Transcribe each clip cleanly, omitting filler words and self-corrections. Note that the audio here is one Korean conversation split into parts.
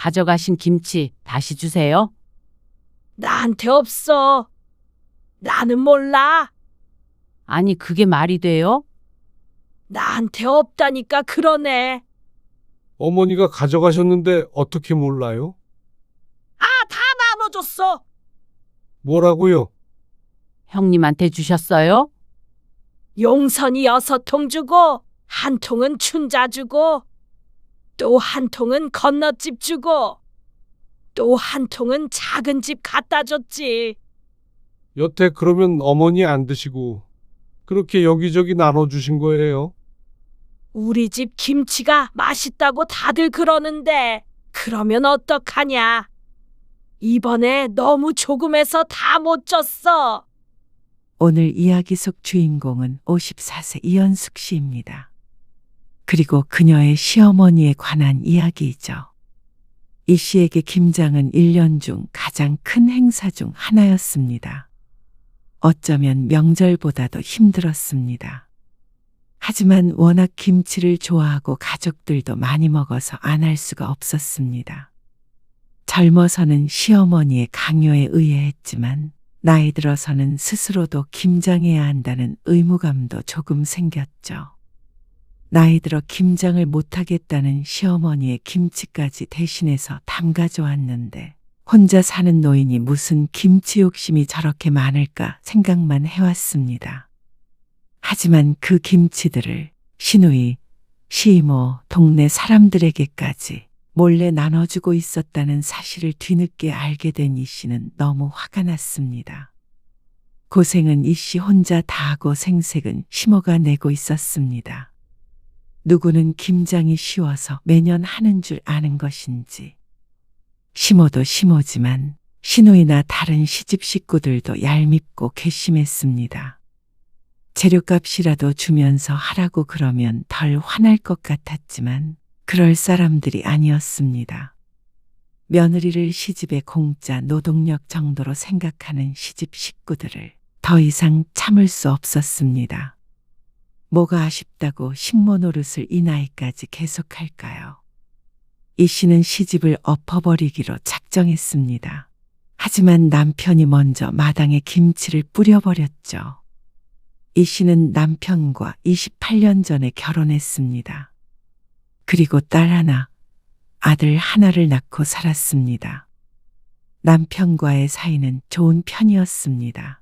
가져가신 김치 다시 주세요. 나한테 없어. 나는 몰라. 아니, 그게 말이 돼요? 나한테 없다니까 그러네. 어머니가 가져가셨는데 어떻게 몰라요? 다 나눠줬어. 뭐라고요? 형님한테 주셨어요? 용선이 6통 주고, 한 통은 춘자 주고, 또 한 통은 건너집 주고, 또 한 통은 작은 집 갖다 줬지. 여태 그러면 어머니 안 드시고 그렇게 여기저기 나눠주신 거예요? 우리 집 김치가 맛있다고 다들 그러는데, 그러면 어떡하냐? 이번에 너무 조금해서 다 못 줬어. 오늘 이야기 속 주인공은 54세 이연숙 씨입니다. 그리고 그녀의 시어머니에 관한 이야기이죠. 이 씨에게 김장은 1년 중 가장 큰 행사 중 하나였습니다. 어쩌면 명절보다도 힘들었습니다. 하지만 워낙 김치를 좋아하고 가족들도 많이 먹어서 안 할 수가 없었습니다. 젊어서는 시어머니의 강요에 의해 했지만 나이 들어서는 스스로도 김장해야 한다는 의무감도 조금 생겼죠. 나이 들어 김장을 못하겠다는 시어머니의 김치까지 대신해서 담가줘 왔는데 혼자 사는 노인이 무슨 김치 욕심이 저렇게 많을까 생각만 해왔습니다. 하지만 그 김치들을 시누이, 시이모, 동네 사람들에게까지 몰래 나눠주고 있었다는 사실을 뒤늦게 알게 된 이 씨는 너무 화가 났습니다. 고생은 이 씨 혼자 다 하고 생색은 시모가 내고 있었습니다. 누구는 김장이 쉬워서 매년 하는 줄 아는 것인지. 시모도 시모지만 시누이나 다른 시집 식구들도 얄밉고 괘씸했습니다. 재료값이라도 주면서 하라고 그러면 덜 화날 것 같았지만 그럴 사람들이 아니었습니다. 며느리를 시집의 공짜 노동력 정도로 생각하는 시집 식구들을 더 이상 참을 수 없었습니다. 뭐가 아쉽다고 식모 노릇을 이 나이까지 계속할까요? 이 씨는 시집을 엎어버리기로 작정했습니다. 하지만 남편이 먼저 마당에 김치를 뿌려버렸죠. 이 씨는 남편과 28년 전에 결혼했습니다. 그리고 딸 하나, 아들 하나를 낳고 살았습니다. 남편과의 사이는 좋은 편이었습니다.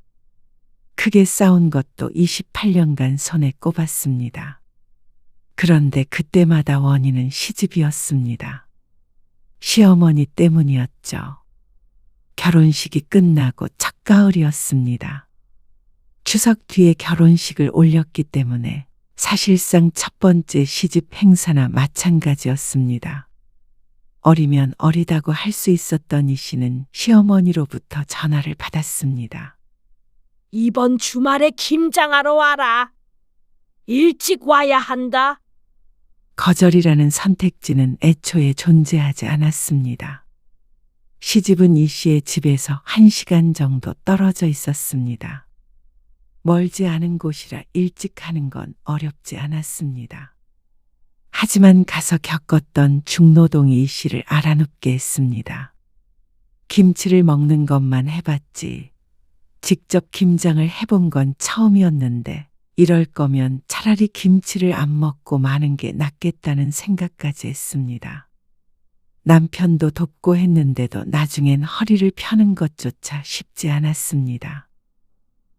크게 싸운 것도 28년간 손에 꼽았습니다. 그런데 그때마다 원인은 시집이었습니다. 시어머니 때문이었죠. 결혼식이 끝나고 첫가을이었습니다. 추석 뒤에 결혼식을 올렸기 때문에 사실상 첫 번째 시집 행사나 마찬가지였습니다. 어리면 어리다고 할 수 있었던 이 씨는 시어머니로부터 전화를 받았습니다. 이번 주말에 김장하러 와라. 일찍 와야 한다. 거절이라는 선택지는 애초에 존재하지 않았습니다. 시집은 이 씨의 집에서 1시간 정도 떨어져 있었습니다. 멀지 않은 곳이라 일찍 가는 건 어렵지 않았습니다. 하지만 가서 겪었던 중노동이 이 씨를 알아눕게 했습니다. 김치를 먹는 것만 해봤지 직접 김장을 해본 건 처음이었는데 이럴 거면 차라리 김치를 안 먹고 마는 게 낫겠다는 생각까지 했습니다. 남편도 돕고 했는데도 나중엔 허리를 펴는 것조차 쉽지 않았습니다.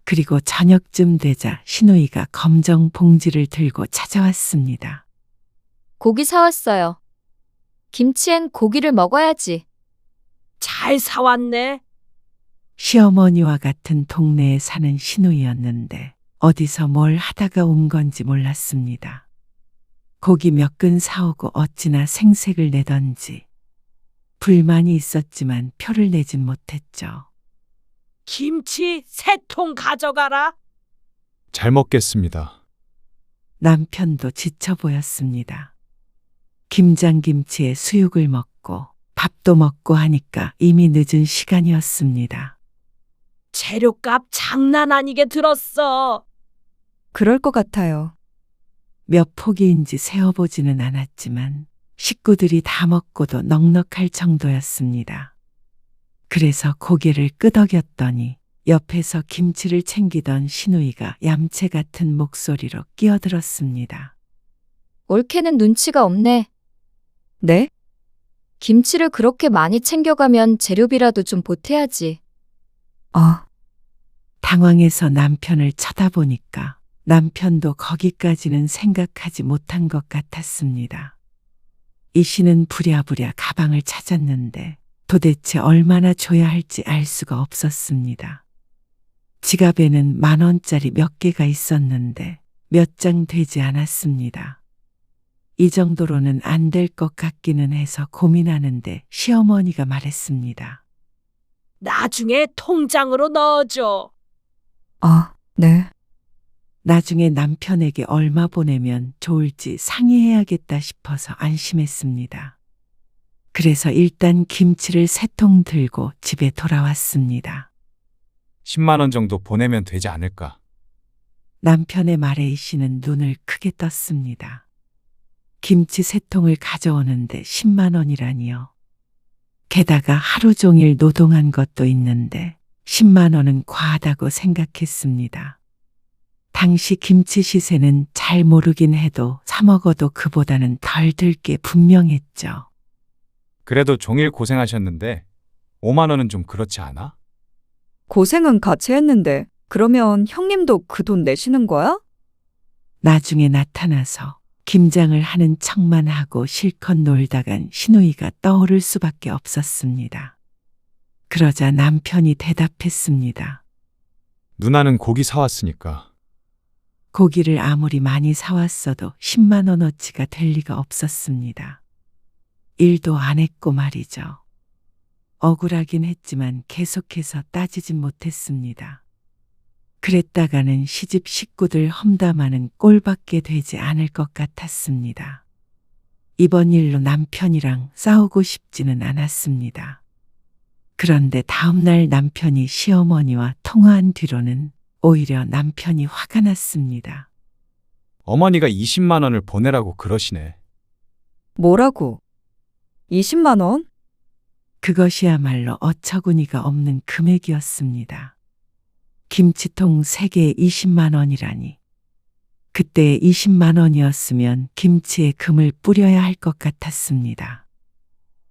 그리고 저녁쯤 되자 시누이가 검정 봉지를 들고 찾아왔습니다. 고기 사왔어요. 김치엔 고기를 먹어야지. 잘 사왔네. 시어머니와 같은 동네에 사는 시누이였는데 어디서 뭘 하다가 온 건지 몰랐습니다. 고기 몇 근 사오고 어찌나 생색을 내던지 불만이 있었지만 표를 내진 못했죠. 김치 3통 가져가라. 잘 먹겠습니다. 남편도 지쳐 보였습니다. 김장김치에 수육을 먹고 밥도 먹고 하니까 이미 늦은 시간이었습니다. 재료값 장난 아니게 들었어. 그럴 것 같아요. 몇 포기인지 세어보지는 않았지만 식구들이 다 먹고도 넉넉할 정도였습니다. 그래서 고개를 끄덕였더니 옆에서 김치를 챙기던 시누이가 얌체 같은 목소리로 끼어들었습니다. 올케는 눈치가 없네. 네? 김치를 그렇게 많이 챙겨가면 재료비라도 좀 보태야지. 아, 당황해서 남편을 쳐다보니까 남편도 거기까지는 생각하지 못한 것 같았습니다. 이 씨는 부랴부랴 가방을 찾았는데 도대체 얼마나 줘야 할지 알 수가 없었습니다. 지갑에는 10,000원짜리 몇 개가 있었는데 몇 장 되지 않았습니다. 이 정도로는 안 될 것 같기는 해서 고민하는데 시어머니가 말했습니다. 나중에 통장으로 넣어줘. 아, 네. 나중에 남편에게 얼마 보내면 좋을지 상의해야겠다 싶어서 안심했습니다. 그래서 일단 김치를 3통 들고 집에 돌아왔습니다. 10만 원 정도 보내면 되지 않을까? 남편의 말에 이 씨는 눈을 크게 떴습니다. 김치 3통을 가져오는데 10만 원이라니요. 게다가 하루 종일 노동한 것도 있는데 10만 원은 과하다고 생각했습니다. 당시 김치 시세는 잘 모르긴 해도 사 먹어도 그보다는 덜 들 게 분명했죠. 그래도 종일 고생하셨는데 5만 원은 좀 그렇지 않아? 고생은 같이 했는데 그러면 형님도 그 돈 내시는 거야? 나중에 나타나서 김장을 하는 척만 하고 실컷 놀다간 시누이가 떠오를 수밖에 없었습니다. 그러자 남편이 대답했습니다. 누나는 고기 사왔으니까. 고기를 아무리 많이 사왔어도 10만 원어치가 될 리가 없었습니다. 일도 안 했고 말이죠. 억울하긴 했지만 계속해서 따지진 못했습니다. 그랬다가는 시집 식구들 험담하는 꼴밖에 되지 않을 것 같았습니다. 이번 일로 남편이랑 싸우고 싶지는 않았습니다. 그런데 다음날 남편이 시어머니와 통화한 뒤로는 오히려 남편이 화가 났습니다. 어머니가 20만 원을 보내라고 그러시네. 뭐라고? 20만 원? 그것이야말로 어처구니가 없는 금액이었습니다. 김치통 3개에 20만 원이라니. 그때 20만 원이었으면 김치에 금을 뿌려야 할 것 같았습니다.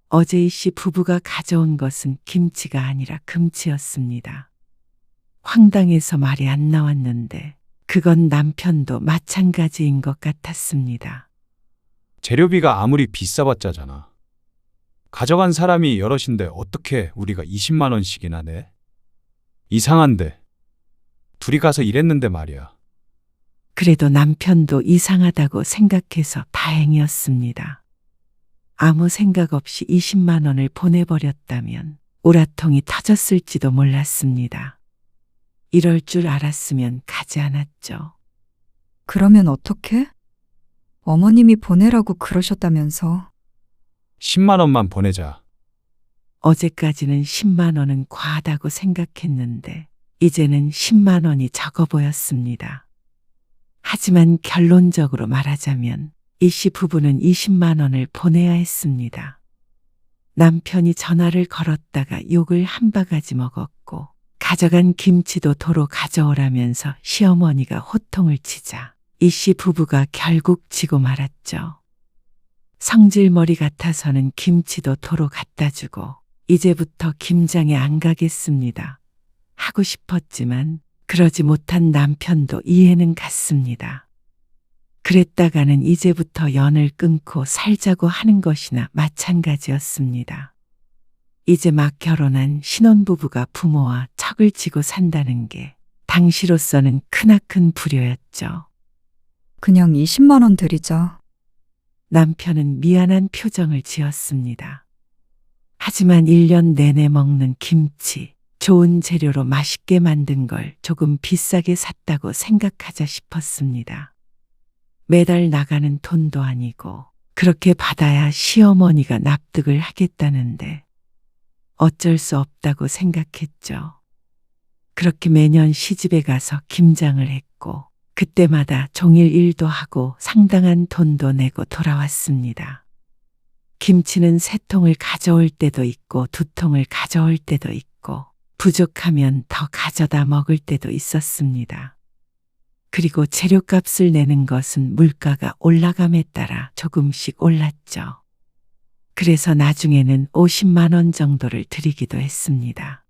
어제 이 씨 부부가 가져온 것은 김치가 아니라 금치였습니다. 황당해서 말이 안 나왔는데 그건 남편도 마찬가지인 것 같았습니다. 재료비가 아무리 비싸봤자잖아. 가져간 사람이 여럿인데 어떻게 우리가 20만 원씩이나 내? 이상한데. 둘이 가서 일했는데 말이야. 그래도 남편도 이상하다고 생각해서 다행이었습니다. 아무 생각 없이 20만 원을 보내버렸다면 우라통이 터졌을지도 몰랐습니다. 이럴 줄 알았으면 가지 않았죠. 그러면 어떡해? 어머님이 보내라고 그러셨다면서. 10만 원만 보내자. 어제까지는 10만 원은 과하다고 생각했는데 이제는 10만 원이 적어 보였습니다. 하지만 결론적으로 말하자면 이 씨 부부는 20만 원을 보내야 했습니다. 남편이 전화를 걸었다가 욕을 한 바가지 먹었고 가져간 김치도 도로 가져오라면서 시어머니가 호통을 치자 이 씨 부부가 결국 지고 말았죠. 성질머리 같아서는 김치도 도로 갖다 주고 이제부터 김장에 안 가겠습니다. 하고 싶었지만 그러지 못한 남편도 이해는 갔습니다. 그랬다가는 이제부터 연을 끊고 살자고 하는 것이나 마찬가지였습니다. 이제 막 결혼한 신혼부부가 부모와 척을 지고 산다는 게 당시로서는 크나큰 불효였죠. 그냥 20만 원 드리자. 남편은 미안한 표정을 지었습니다. 하지만 1년 내내 먹는 김치, 좋은 재료로 맛있게 만든 걸 조금 비싸게 샀다고 생각하자 싶었습니다. 매달 나가는 돈도 아니고 그렇게 받아야 시어머니가 납득을 하겠다는데 어쩔 수 없다고 생각했죠. 그렇게 매년 시집에 가서 김장을 했고 그때마다 종일 일도 하고 상당한 돈도 내고 돌아왔습니다. 김치는 3통을 가져올 때도 있고 2통을 가져올 때도 있고 부족하면 더 가져다 먹을 때도 있었습니다. 그리고 재료값을 내는 것은 물가가 올라감에 따라 조금씩 올랐죠. 그래서 나중에는 50만 원 정도를 드리기도 했습니다.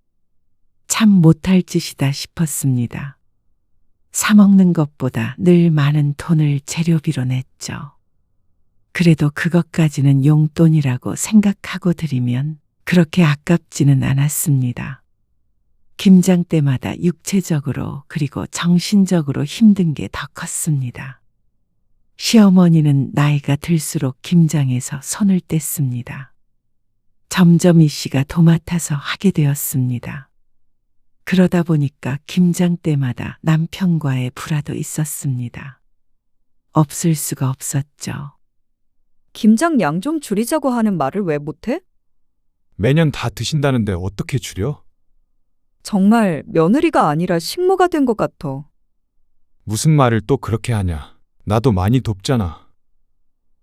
참 못할 짓이다 싶었습니다. 사먹는 것보다 늘 많은 돈을 재료비로 냈죠. 그래도 그것까지는 용돈이라고 생각하고 드리면 그렇게 아깝지는 않았습니다. 김장 때마다 육체적으로 그리고 정신적으로 힘든 게 더 컸습니다. 시어머니는 나이가 들수록 김장에서 손을 뗐습니다. 점점 이 씨가 도맡아서 하게 되었습니다. 그러다 보니까 김장 때마다 남편과의 불화도 있었습니다. 없을 수가 없었죠. 김장 양 좀 줄이자고 하는 말을 왜 못해? 매년 다 드신다는데 어떻게 줄여? 정말 며느리가 아니라 식모가 된 것 같아. 무슨 말을 또 그렇게 하냐? 나도 많이 돕잖아.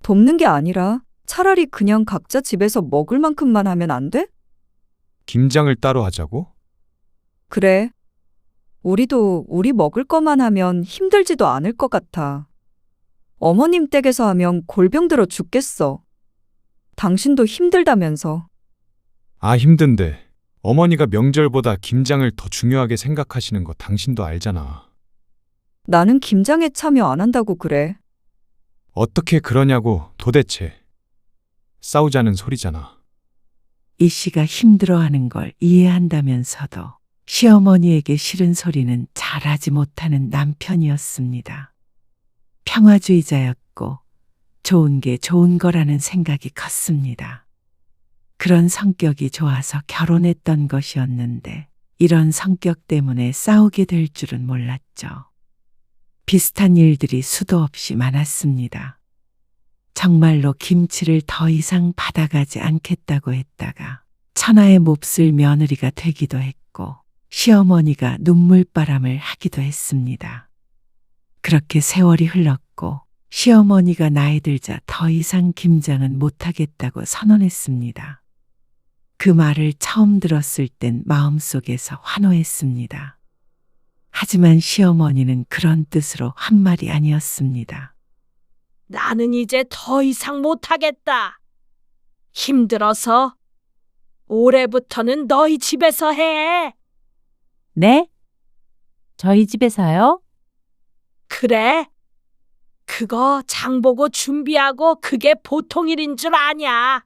돕는 게 아니라 차라리 그냥 각자 집에서 먹을 만큼만 하면 안 돼? 김장을 따로 하자고? 그래. 우리도 우리 먹을 것만 하면 힘들지도 않을 것 같아. 어머님 댁에서 하면 골병 들어 죽겠어. 당신도 힘들다면서. 아, 힘든데. 어머니가 명절보다 김장을 더 중요하게 생각하시는 거 당신도 알잖아. 나는 김장에 참여 안 한다고 그래. 어떻게 그러냐고 도대체. 싸우자는 소리잖아. 이 씨가 힘들어하는 걸 이해한다면서도 시어머니에게 싫은 소리는 잘하지 못하는 남편이었습니다. 평화주의자였고 좋은 게 좋은 거라는 생각이 컸습니다. 그런 성격이 좋아서 결혼했던 것이었는데 이런 성격 때문에 싸우게 될 줄은 몰랐죠. 비슷한 일들이 수도 없이 많았습니다. 정말로 김치를 더 이상 받아가지 않겠다고 했다가 천하의 몹쓸 며느리가 되기도 했고 시어머니가 눈물바람을 하기도 했습니다. 그렇게 세월이 흘렀고 시어머니가 나이 들자 더 이상 김장은 못하겠다고 선언했습니다. 그 말을 처음 들었을 땐 마음속에서 환호했습니다. 하지만 시어머니는 그런 뜻으로 한 말이 아니었습니다. 나는 이제 더 이상 못하겠다. 힘들어서 올해부터는 너희 집에서 해. 네? 저희 집에서요? 그래? 그거 장보고 준비하고 그게 보통 일인 줄 아냐.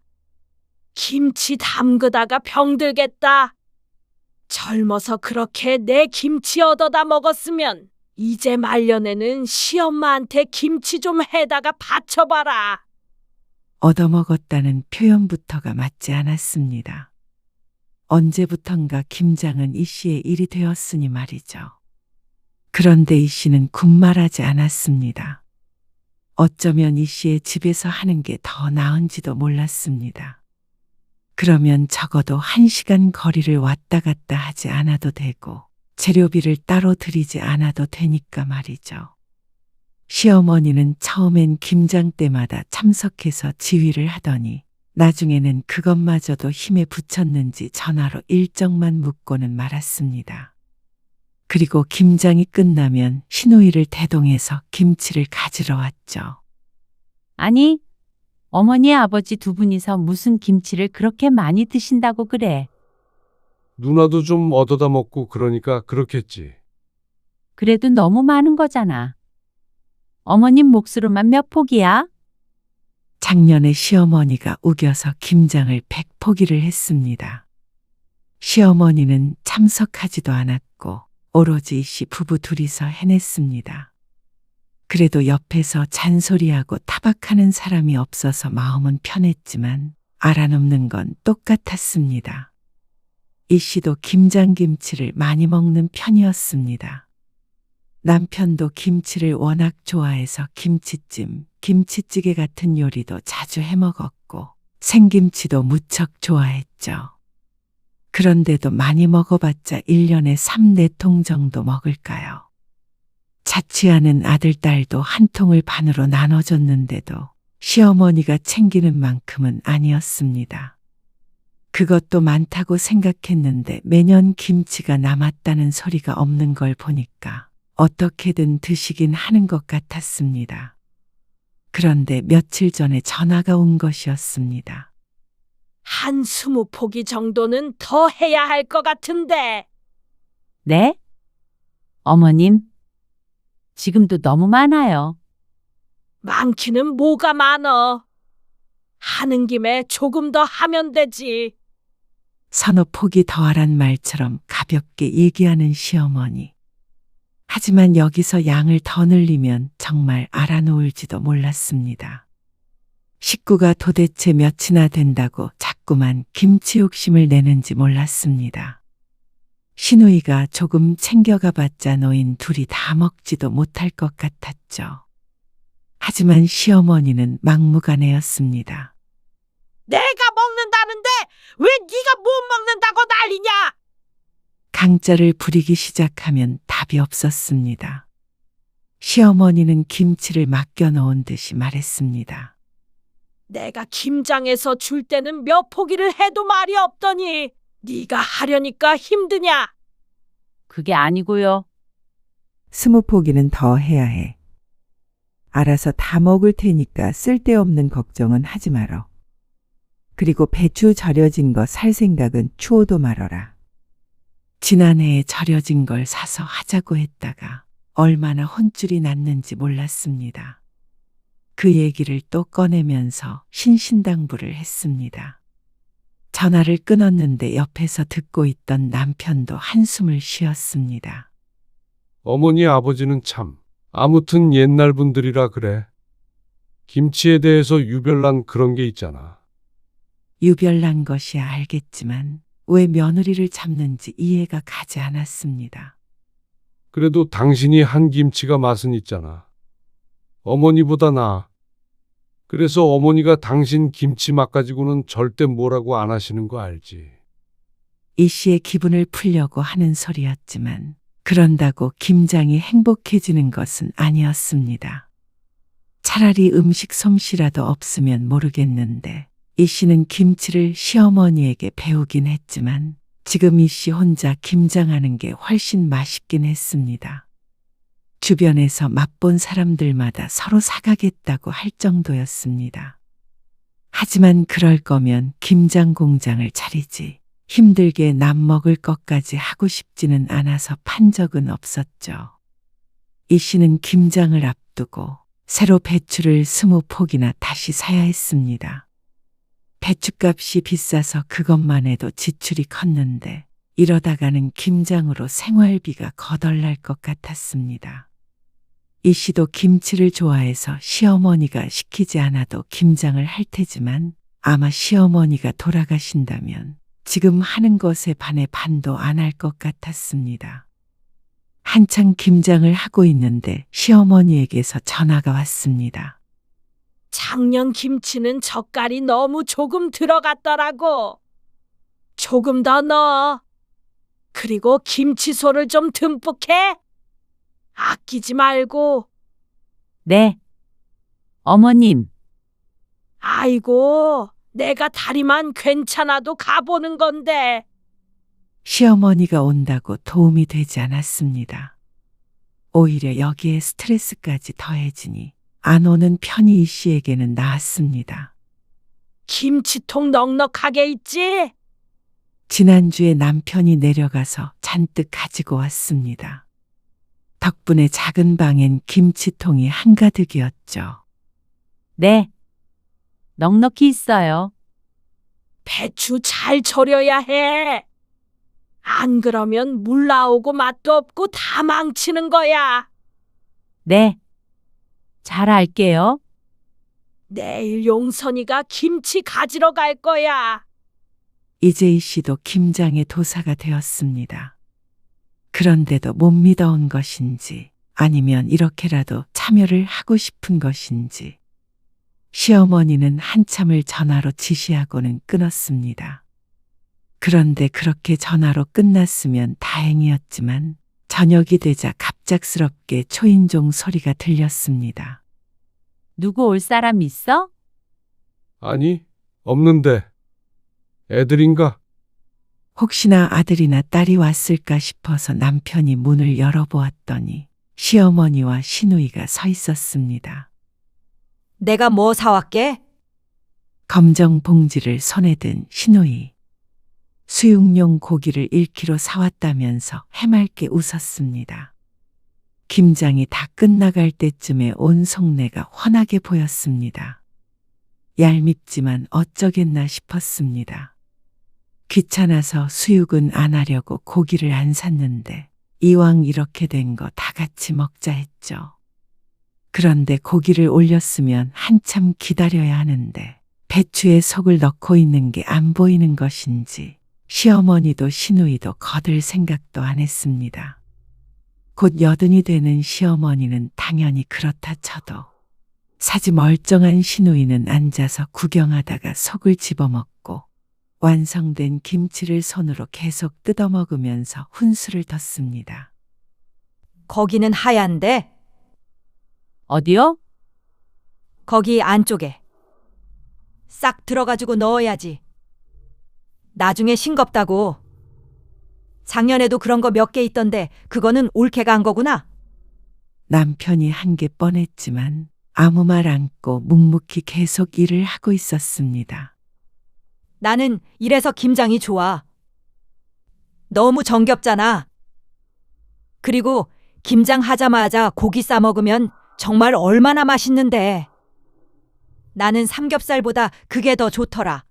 김치 담그다가 병들겠다. 젊어서 그렇게 내 김치 얻어다 먹었으면 이제 말년에는 시엄마한테 김치 좀 해다가 바쳐봐라. 얻어먹었다는 표현부터가 맞지 않았습니다. 언제부턴가 김장은 이 씨의 일이 되었으니 말이죠. 그런데 이 씨는 군말하지 않았습니다. 어쩌면 이 씨의 집에서 하는 게 더 나은지도 몰랐습니다. 그러면 적어도 1시간 거리를 왔다 갔다 하지 않아도 되고 재료비를 따로 들이지 않아도 되니까 말이죠. 시어머니는 처음엔 김장 때마다 참석해서 지휘를 하더니 나중에는 그것마저도 힘에 붙였는지 전화로 일정만 묻고는 말았습니다. 그리고 김장이 끝나면 시누이를 대동해서 김치를 가지러 왔죠. 아니, 어머니 아버지 두 분이서 무슨 김치를 그렇게 많이 드신다고 그래. 누나도 좀 얻어다 먹고 그러니까 그렇겠지. 그래도 너무 많은 거잖아. 어머님 몫으로만 몇 포기야? 작년에 시어머니가 우겨서 김장을 100포기를 했습니다. 시어머니는 참석하지도 않았고 오로지 이 씨 부부 둘이서 해냈습니다. 그래도 옆에서 잔소리하고 타박하는 사람이 없어서 마음은 편했지만 알아놓는 건 똑같았습니다. 이 씨도 김장김치를 많이 먹는 편이었습니다. 남편도 김치를 워낙 좋아해서 김치찜, 김치찌개 같은 요리도 자주 해먹었고 생김치도 무척 좋아했죠. 그런데도 많이 먹어봤자 1년에 3, 4통 정도 먹을까요? 자취하는 아들, 딸도 한 통을 반으로 나눠줬는데도 시어머니가 챙기는 만큼은 아니었습니다. 그것도 많다고 생각했는데 매년 김치가 남았다는 소리가 없는 걸 보니까 어떻게든 드시긴 하는 것 같았습니다. 그런데 며칠 전에 전화가 온 것이었습니다. 한 20포기 정도는 더 해야 할 것 같은데. 네? 어머님, 지금도 너무 많아요. 많기는 뭐가 많어. 하는 김에 조금 더 하면 되지. 서너 포기 더하란 말처럼 가볍게 얘기하는 시어머니. 하지만 여기서 양을 더 늘리면 정말 알아놓을지도 몰랐습니다. 식구가 도대체 몇이나 된다고 자꾸만 김치 욕심을 내는지 몰랐습니다. 시누이가 조금 챙겨가 봤자 노인 둘이 다 먹지도 못할 것 같았죠. 하지만 시어머니는 막무가내였습니다. 내가 먹는다는데 왜 네가 못 먹는다고 난리냐? 강짜를 부리기 시작하면 답이 없었습니다. 시어머니는 김치를 맡겨놓은 듯이 말했습니다. 내가 김장해서 줄 때는 몇 포기를 해도 말이 없더니 네가 하려니까 힘드냐? 그게 아니고요. 20포기는 더 해야 해. 알아서 다 먹을 테니까 쓸데없는 걱정은 하지 말어. 그리고 배추 절여진 거 살 생각은 추호도 말어라. 지난해에 절여진 걸 사서 하자고 했다가 얼마나 혼쭐이 났는지 몰랐습니다. 그 얘기를 또 꺼내면서 신신당부를 했습니다. 전화를 끊었는데 옆에서 듣고 있던 남편도 한숨을 쉬었습니다. 어머니 아버지는 참 아무튼 옛날 분들이라 그래. 김치에 대해서 유별난 그런 게 있잖아. 유별난 것이야 알겠지만 왜 며느리를 잡는지 이해가 가지 않았습니다. 그래도 당신이 한 김치가 맛은 있잖아. 어머니보다 나아. 그래서 어머니가 당신 김치 맛 가지고는 절대 뭐라고 안 하시는 거 알지. 이 씨의 기분을 풀려고 하는 소리였지만 그런다고 김장이 행복해지는 것은 아니었습니다. 차라리 음식 솜씨라도 없으면 모르겠는데 이 씨는 김치를 시어머니에게 배우긴 했지만 지금 이 씨 혼자 김장하는 게 훨씬 맛있긴 했습니다. 주변에서 맛본 사람들마다 서로 사가겠다고 할 정도였습니다. 하지만 그럴 거면 김장 공장을 차리지 힘들게 남 먹을 것까지 하고 싶지는 않아서 판 적은 없었죠. 이 씨는 김장을 앞두고 새로 배추를 20포기나 다시 사야 했습니다. 배추값이 비싸서 그것만 해도 지출이 컸는데 이러다가는 김장으로 생활비가 거덜날 것 같았습니다. 이 씨도 김치를 좋아해서 시어머니가 시키지 않아도 김장을 할 테지만 아마 시어머니가 돌아가신다면 지금 하는 것에 반해 반도 안 할 것 같았습니다. 한창 김장을 하고 있는데 시어머니에게서 전화가 왔습니다. 작년 김치는 젓갈이 너무 조금 들어갔더라고. 조금 더 넣어. 그리고 김치소를 좀 듬뿍 해. 아끼지 말고. 네. 어머님, 아이고, 내가 다리만 괜찮아도 가보는 건데. 시어머니가 온다고 도움이 되지 않았습니다. 오히려 여기에 스트레스까지 더해지니 안 오는 편이 이 씨에게는 나았습니다. 김치통 넉넉하게 있지? 지난주에 남편이 내려가서 잔뜩 가지고 왔습니다. 덕분에 작은 방엔 김치통이 한가득이었죠. 네. 넉넉히 있어요. 배추 잘 절여야 해. 안 그러면 물 나오고 맛도 없고 다 망치는 거야. 네. 잘 알게요. 내일 용선이가 김치 가지러 갈 거야. 이재희 씨도 김장의 도사가 되었습니다. 그런데도 못 믿어온 것인지 아니면 이렇게라도 참여를 하고 싶은 것인지 시어머니는 한참을 전화로 지시하고는 끊었습니다. 그런데 그렇게 전화로 끝났으면 다행이었지만 저녁이 되자 갑작스럽게 초인종 소리가 들렸습니다. 누구 올 사람 있어? 아니, 없는데. 애들인가? 혹시나 아들이나 딸이 왔을까 싶어서 남편이 문을 열어보았더니 시어머니와 시누이가 서 있었습니다. 내가 뭐 사왔게? 검정 봉지를 손에 든 시누이. 수육용 고기를 1kg 사왔다면서 해맑게 웃었습니다. 김장이 다 끝나갈 때쯤에 온 속내가 환하게 보였습니다. 얄밉지만 어쩌겠나 싶었습니다. 귀찮아서 수육은 안 하려고 고기를 안 샀는데 이왕 이렇게 된 거 다 같이 먹자 했죠. 그런데 고기를 올렸으면 한참 기다려야 하는데 배추에 속을 넣고 있는 게 안 보이는 것인지 시어머니도 시누이도 거들 생각도 안 했습니다. 곧 80이 되는 시어머니는 당연히 그렇다 쳐도 사지 멀쩡한 시누이는 앉아서 구경하다가 속을 집어먹고 완성된 김치를 손으로 계속 뜯어먹으면서 훈수를 뒀습니다. 거기는 하얀데 어디요? 거기 안쪽에 싹 들어가지고 넣어야지. 나중에 싱겁다고. 작년에도 그런 거 몇 개 있던데 그거는 올케가 한 거구나. 남편이 한 게 뻔했지만 아무 말 않고 묵묵히 계속 일을 하고 있었습니다. 나는 이래서 김장이 좋아. 너무 정겹잖아. 그리고 김장 하자마자 고기 싸 먹으면 정말 얼마나 맛있는데. 나는 삼겹살보다 그게 더 좋더라.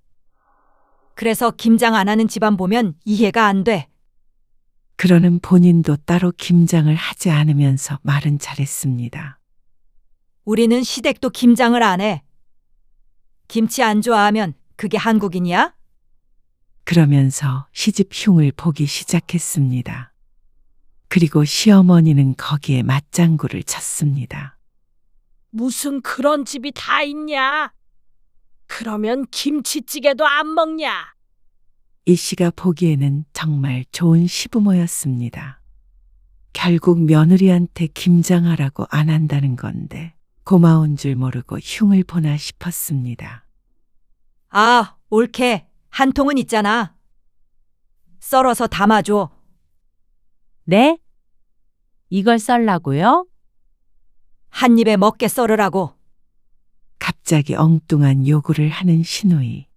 그래서 김장 안 하는 집안 보면 이해가 안 돼. 그러는 본인도 따로 김장을 하지 않으면서 말은 잘했습니다. 우리는 시댁도 김장을 안 해. 김치 안 좋아하면 그게 한국인이야? 그러면서 시집 흉을 보기 시작했습니다. 그리고 시어머니는 거기에 맞장구를 쳤습니다. 무슨 그런 집이 다 있냐? 그러면 김치찌개도 안 먹냐? 이 씨가 보기에는 정말 좋은 시부모였습니다. 결국 며느리한테 김장하라고 안 한다는 건데 고마운 줄 모르고 흉을 보나 싶었습니다. 아, 옳게. 한 통은 있잖아. 썰어서 담아줘. 네? 이걸 썰라고요? 한 입에 먹게 썰으라고. 갑자기 엉뚱한 요구를 하는 시누이.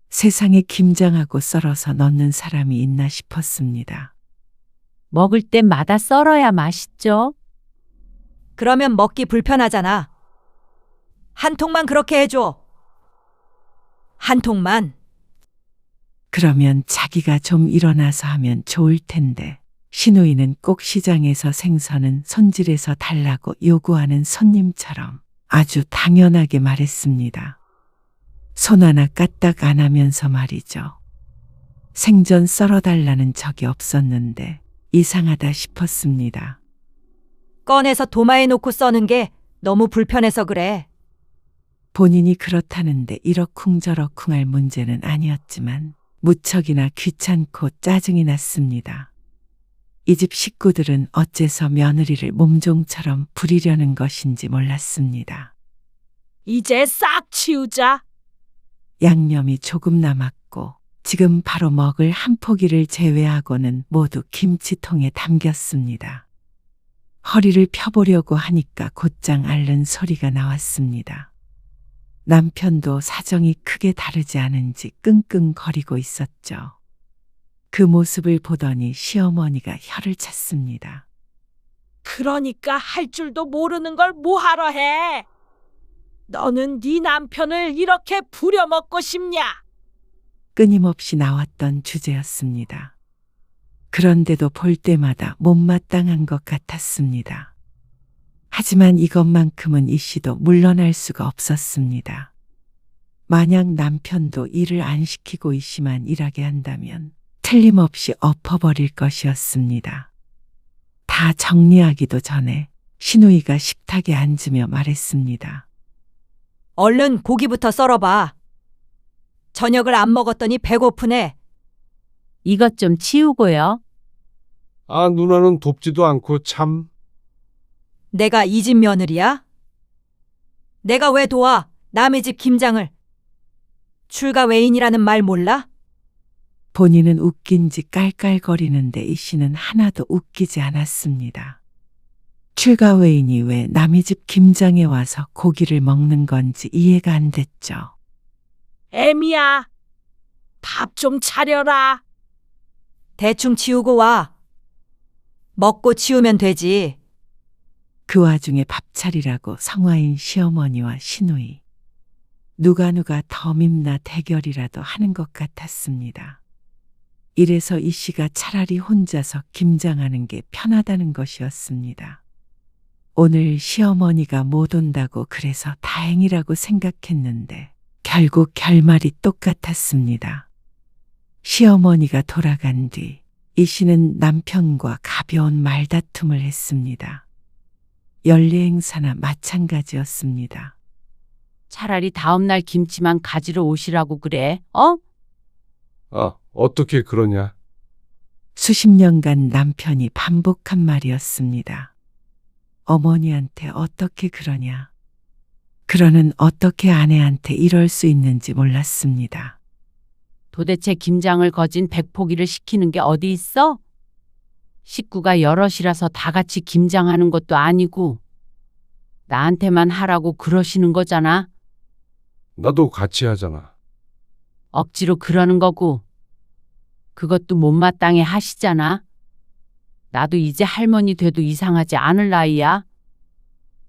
세상에 김장하고 썰어서 넣는 사람이 있나 싶었습니다. 먹을 때마다 썰어야 맛있죠? 그러면 먹기 불편하잖아. 한 통만 그렇게 해줘. 한 통만. 그러면 자기가 좀 일어나서 하면 좋을 텐데 시누이는 꼭 시장에서 생선은 손질해서 달라고 요구하는 손님처럼 아주 당연하게 말했습니다. 손 하나 까딱 안 하면서 말이죠. 생전 썰어달라는 적이 없었는데 이상하다 싶었습니다. 꺼내서 도마에 놓고 써는 게 너무 불편해서 그래. 본인이 그렇다는데 이러쿵저러쿵 할 문제는 아니었지만 무척이나 귀찮고 짜증이 났습니다. 이 집 식구들은 어째서 며느리를 몸종처럼 부리려는 것인지 몰랐습니다. 이제 싹 치우자. 양념이 조금 남았고 지금 바로 먹을 한 포기를 제외하고는 모두 김치통에 담겼습니다. 허리를 펴보려고 하니까 곧장 앓는 소리가 나왔습니다. 남편도 사정이 크게 다르지 않은지 끙끙거리고 있었죠. 그 모습을 보더니 시어머니가 혀를 찼습니다. 그러니까 할 줄도 모르는 걸 뭐하러 해? 너는 네 남편을 이렇게 부려먹고 싶냐? 끊임없이 나왔던 주제였습니다. 그런데도 볼 때마다 못마땅한 것 같았습니다. 하지만 이것만큼은 이 씨도 물러날 수가 없었습니다. 만약 남편도 일을 안 시키고 이 씨만 일하게 한다면 틀림없이 엎어버릴 것이었습니다. 다 정리하기도 전에 시누이가 식탁에 앉으며 말했습니다. 얼른 고기부터 썰어봐. 저녁을 안 먹었더니 배고프네. 이것 좀 치우고요. 아, 누나는 돕지도 않고 참. 내가 이 집 며느리야? 내가 왜 도와? 남의 집 김장을. 출가 외인이라는 말 몰라? 본인은 웃긴지 깔깔거리는데 이 씨는 하나도 웃기지 않았습니다. 출가 외인이 왜 남의 집 김장에 와서 고기를 먹는 건지 이해가 안 됐죠. 애미야, 밥 좀 차려라. 대충 치우고 와. 먹고 치우면 되지. 그 와중에 밥 차리라고 성화인 시어머니와 시누이. 누가 더 밉나 대결이라도 하는 것 같았습니다. 이래서 이 씨가 차라리 혼자서 김장하는 게 편하다는 것이었습니다. 오늘 시어머니가 못 온다고 그래서 다행이라고 생각했는데 결국 결말이 똑같았습니다. 시어머니가 돌아간 뒤 이 씨는 남편과 가벼운 말다툼을 했습니다. 연례 행사나 마찬가지였습니다. 차라리 다음날 김치만 가지러 오시라고 그래. 아, 어떻게 그러냐? 수십 년간 남편이 반복한 말이었습니다. 어머니한테 어떻게 그러냐. 그러는 어떻게 아내한테 이럴 수 있는지 몰랐습니다. 도대체 김장을 거진 100포기를 시키는 게 어디 있어? 식구가 여럿이라서 다 같이 김장하는 것도 아니고 나한테만 하라고 그러시는 거잖아. 나도 같이 하잖아. 억지로 그러는 거고 그것도 못마땅해 하시잖아. 나도 이제 할머니 돼도 이상하지 않을 나이야.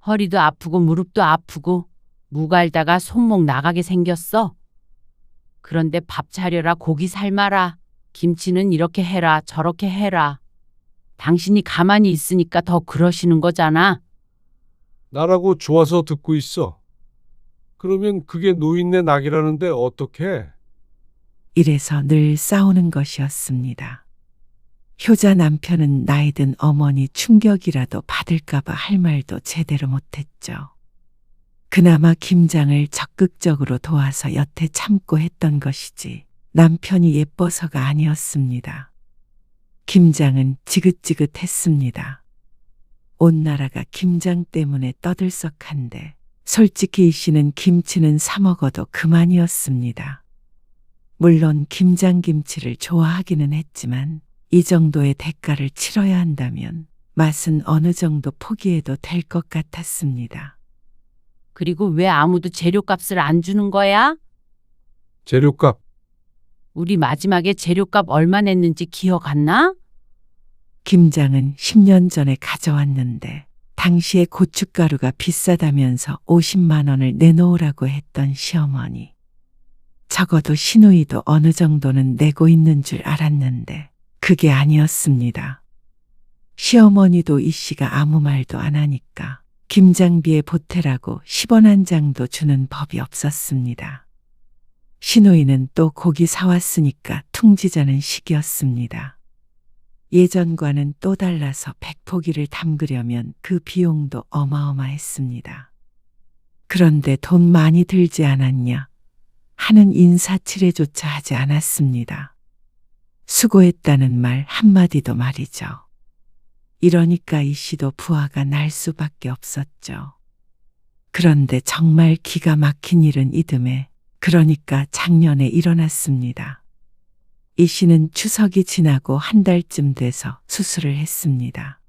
허리도 아프고 무릎도 아프고 무갈다가 손목 나가게 생겼어. 그런데 밥 차려라, 고기 삶아라, 김치는 이렇게 해라, 저렇게 해라. 당신이 가만히 있으니까 더 그러시는 거잖아. 나라고 좋아서 듣고 있어. 그러면 그게 노인네 낙이라는데 어떡해? 이래서 늘 싸우는 것이었습니다. 효자 남편은 나이 든 어머니 충격이라도 받을까봐 할 말도 제대로 못했죠. 그나마 김장을 적극적으로 도와서 여태 참고 했던 것이지 남편이 예뻐서가 아니었습니다. 김장은 지긋지긋했습니다. 온 나라가 김장 때문에 떠들썩한데 솔직히 이 씨는 김치는 사 먹어도 그만이었습니다. 물론 김장김치를 좋아하기는 했지만 이 정도의 대가를 치러야 한다면 맛은 어느 정도 포기해도 될 것 같았습니다. 그리고 왜 아무도 재료값을 안 주는 거야? 재료값. 우리 마지막에 재료값 얼마 냈는지 기억 안 나? 김장은 10년 전에 가져왔는데 당시에 고춧가루가 비싸다면서 50만 원을 내놓으라고 했던 시어머니. 적어도 시누이도 어느 정도는 내고 있는 줄 알았는데 그게 아니었습니다. 시어머니도 이 씨가 아무 말도 안 하니까 김장비에 보태라고 10원 한 장도 주는 법이 없었습니다. 시누이는 또 고기 사왔으니까 퉁지자는 식이었습니다. 예전과는 또 달라서 100포기를 담그려면 그 비용도 어마어마했습니다. 그런데 돈 많이 들지 않았냐 하는 인사치레조차 하지 않았습니다. 수고했다는 말 한마디도 말이죠. 이러니까 이 씨도 부하가 날 수밖에 없었죠. 그런데 정말 기가 막힌 일은 이듬해, 그러니까 작년에 일어났습니다. 이 씨는 추석이 지나고 한 달쯤 돼서 수술을 했습니다.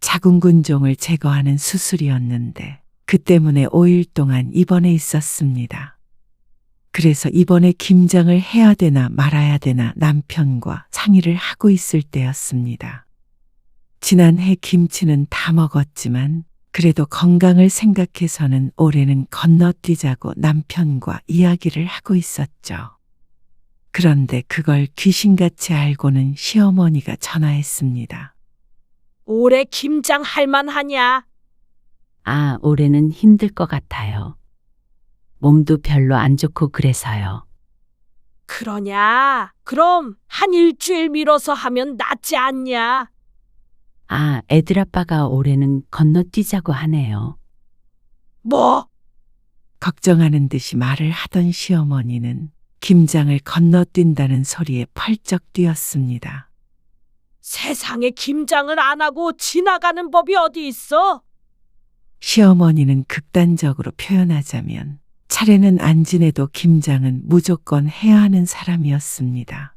자궁근종을 제거하는 수술이었는데 그 때문에 5일 동안 입원해 있었습니다. 그래서 이번에 김장을 해야 되나 말아야 되나 남편과 상의를 하고 있을 때였습니다. 지난해 김치는 다 먹었지만 그래도 건강을 생각해서는 올해는 건너뛰자고 남편과 이야기를 하고 있었죠. 그런데 그걸 귀신같이 알고는 시어머니가 전화했습니다. 올해 김장 할 만하냐? 아, 올해는 힘들 것 같아요. 몸도 별로 안 좋고 그래서요. 그러냐? 그럼 한 일주일 미뤄서 하면 낫지 않냐? 아, 애들 아빠가 올해는 건너뛰자고 하네요. 뭐? 걱정하는 듯이 말을 하던 시어머니는 김장을 건너뛴다는 소리에 펄쩍 뛰었습니다. 세상에 김장을 안 하고 지나가는 법이 어디 있어? 시어머니는 극단적으로 표현하자면 차례는 안 지내도 김장은 무조건 해야 하는 사람이었습니다.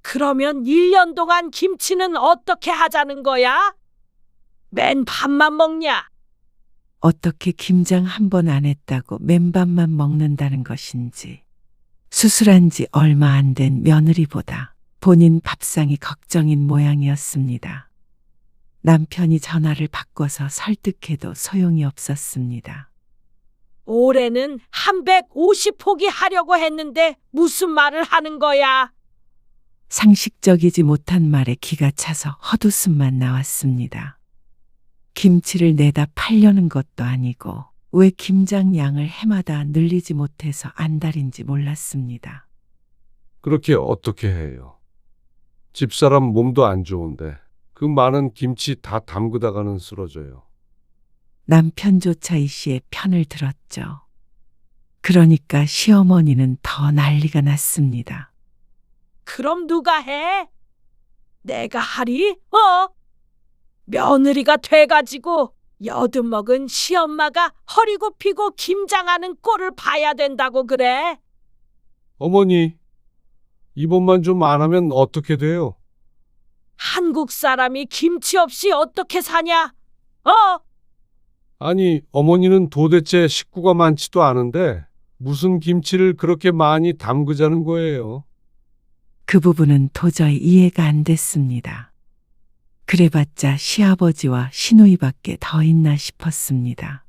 그러면 1년 동안 김치는 어떻게 하자는 거야? 맨 밥만 먹냐? 어떻게 김장 한 번 안 했다고 맨밥만 먹는다는 것인지, 수술한 지 얼마 안 된 며느리보다 본인 밥상이 걱정인 모양이었습니다. 남편이 전화를 바꿔서 설득해도 소용이 없었습니다. 올해는 한 150포기 하려고 했는데 무슨 말을 하는 거야? 상식적이지 못한 말에 기가 차서 헛웃음만 나왔습니다. 김치를 내다 팔려는 것도 아니고 왜 김장 양을 해마다 늘리지 못해서 안달인지 몰랐습니다. 그렇게 어떻게 해요? 집사람 몸도 안 좋은데 그 많은 김치 다 담그다가는 쓰러져요. 남편조차 이 씨의 편을 들었죠. 그러니까 시어머니는 더 난리가 났습니다. 그럼 누가 해? 내가 하리? 며느리가 돼가지고 여든먹은 시엄마가 허리 굽히고 김장하는 꼴을 봐야 된다고 그래? 어머니, 이번만 좀 안 하면 어떻게 돼요? 한국 사람이 김치 없이 어떻게 사냐? 아니, 어머니는 도대체 식구가 많지도 않은데 무슨 김치를 그렇게 많이 담그자는 거예요? 그 부분은 도저히 이해가 안 됐습니다. 그래봤자 시아버지와 시누이밖에 더 있나 싶었습니다.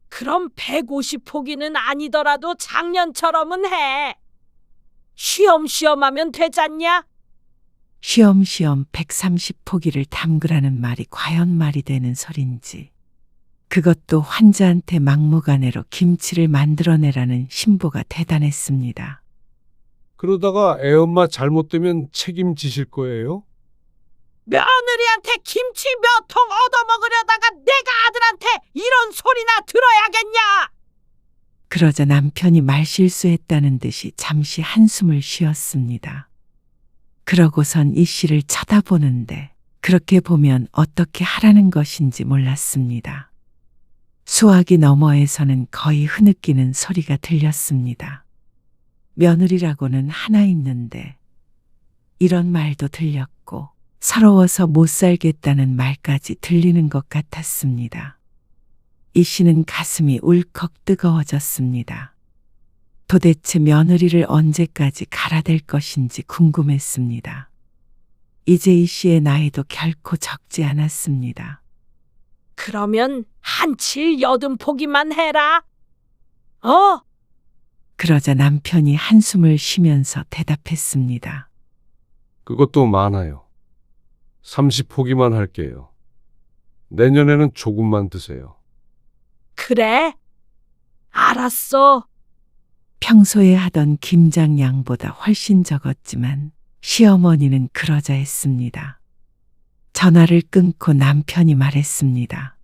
그럼 150포기는 아니더라도 작년처럼은 해. 쉬엄쉬엄 하면 되잖냐? 쉬엄쉬엄 130포기를 담그라는 말이 과연 말이 되는 소린지, 그것도 환자한테 막무가내로 김치를 만들어내라는 신보가 대단했습니다. 그러다가 애엄마 잘못되면 책임지실 거예요? 며느리한테 김치 몇 통 얻어먹으려다가 내가 아들한테 이런 소리나 들어야겠냐? 그러자 남편이 말실수했다는 듯이 잠시 한숨을 쉬었습니다. 그러고선 이 씨를 쳐다보는데 그렇게 보면 어떻게 하라는 것인지 몰랐습니다. 수화기 너머에서는 거의 흐느끼는 소리가 들렸습니다. 며느리라고는 하나 있는데 이런 말도 들렸고 서러워서 못 살겠다는 말까지 들리는 것 같았습니다. 이 씨는 가슴이 울컥 뜨거워졌습니다. 도대체 며느리를 언제까지 갈아댈 것인지 궁금했습니다. 이제 이 씨의 나이도 결코 적지 않았습니다. 그러면 한칠 80포기만 해라. 그러자 남편이 한숨을 쉬면서 대답했습니다. 그것도 많아요. 30포기만 할게요. 내년에는 조금만 드세요. 그래? 알았어. 평소에 하던 김장 양보다 훨씬 적었지만 시어머니는 그러자 했습니다. 전화를 끊고 남편이 말했습니다.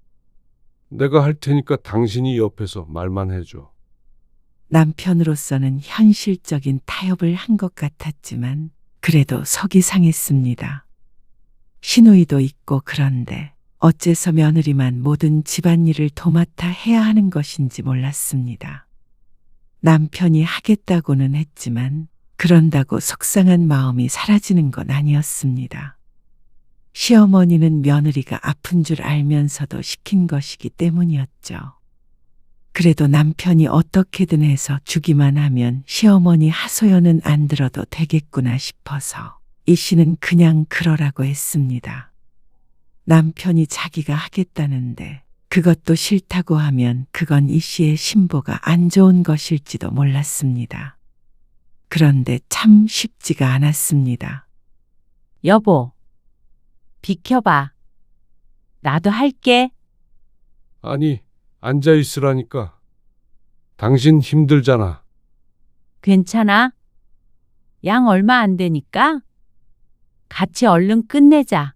내가 할 테니까 당신이 옆에서 말만 해줘. 남편으로서는 현실적인 타협을 한 것 같았지만 그래도 속이 상했습니다. 시누이도 있고 그런데 어째서 며느리만 모든 집안일을 도맡아 해야 하는 것인지 몰랐습니다. 남편이 하겠다고는 했지만 그런다고 속상한 마음이 사라지는 건 아니었습니다. 시어머니는 며느리가 아픈 줄 알면서도 시킨 것이기 때문이었죠. 그래도 남편이 어떻게든 해서 주기만 하면 시어머니 하소연은 안 들어도 되겠구나 싶어서 이 씨는 그냥 그러라고 했습니다. 남편이 자기가 하겠다는데 그것도 싫다고 하면 그건 이 씨의 신보가 안 좋은 것일지도 몰랐습니다. 그런데 참 쉽지가 않았습니다. 여보, 비켜봐. 나도 할게. 아니, 앉아 있으라니까. 당신 힘들잖아. 괜찮아? 양 얼마 안 되니까 같이 얼른 끝내자.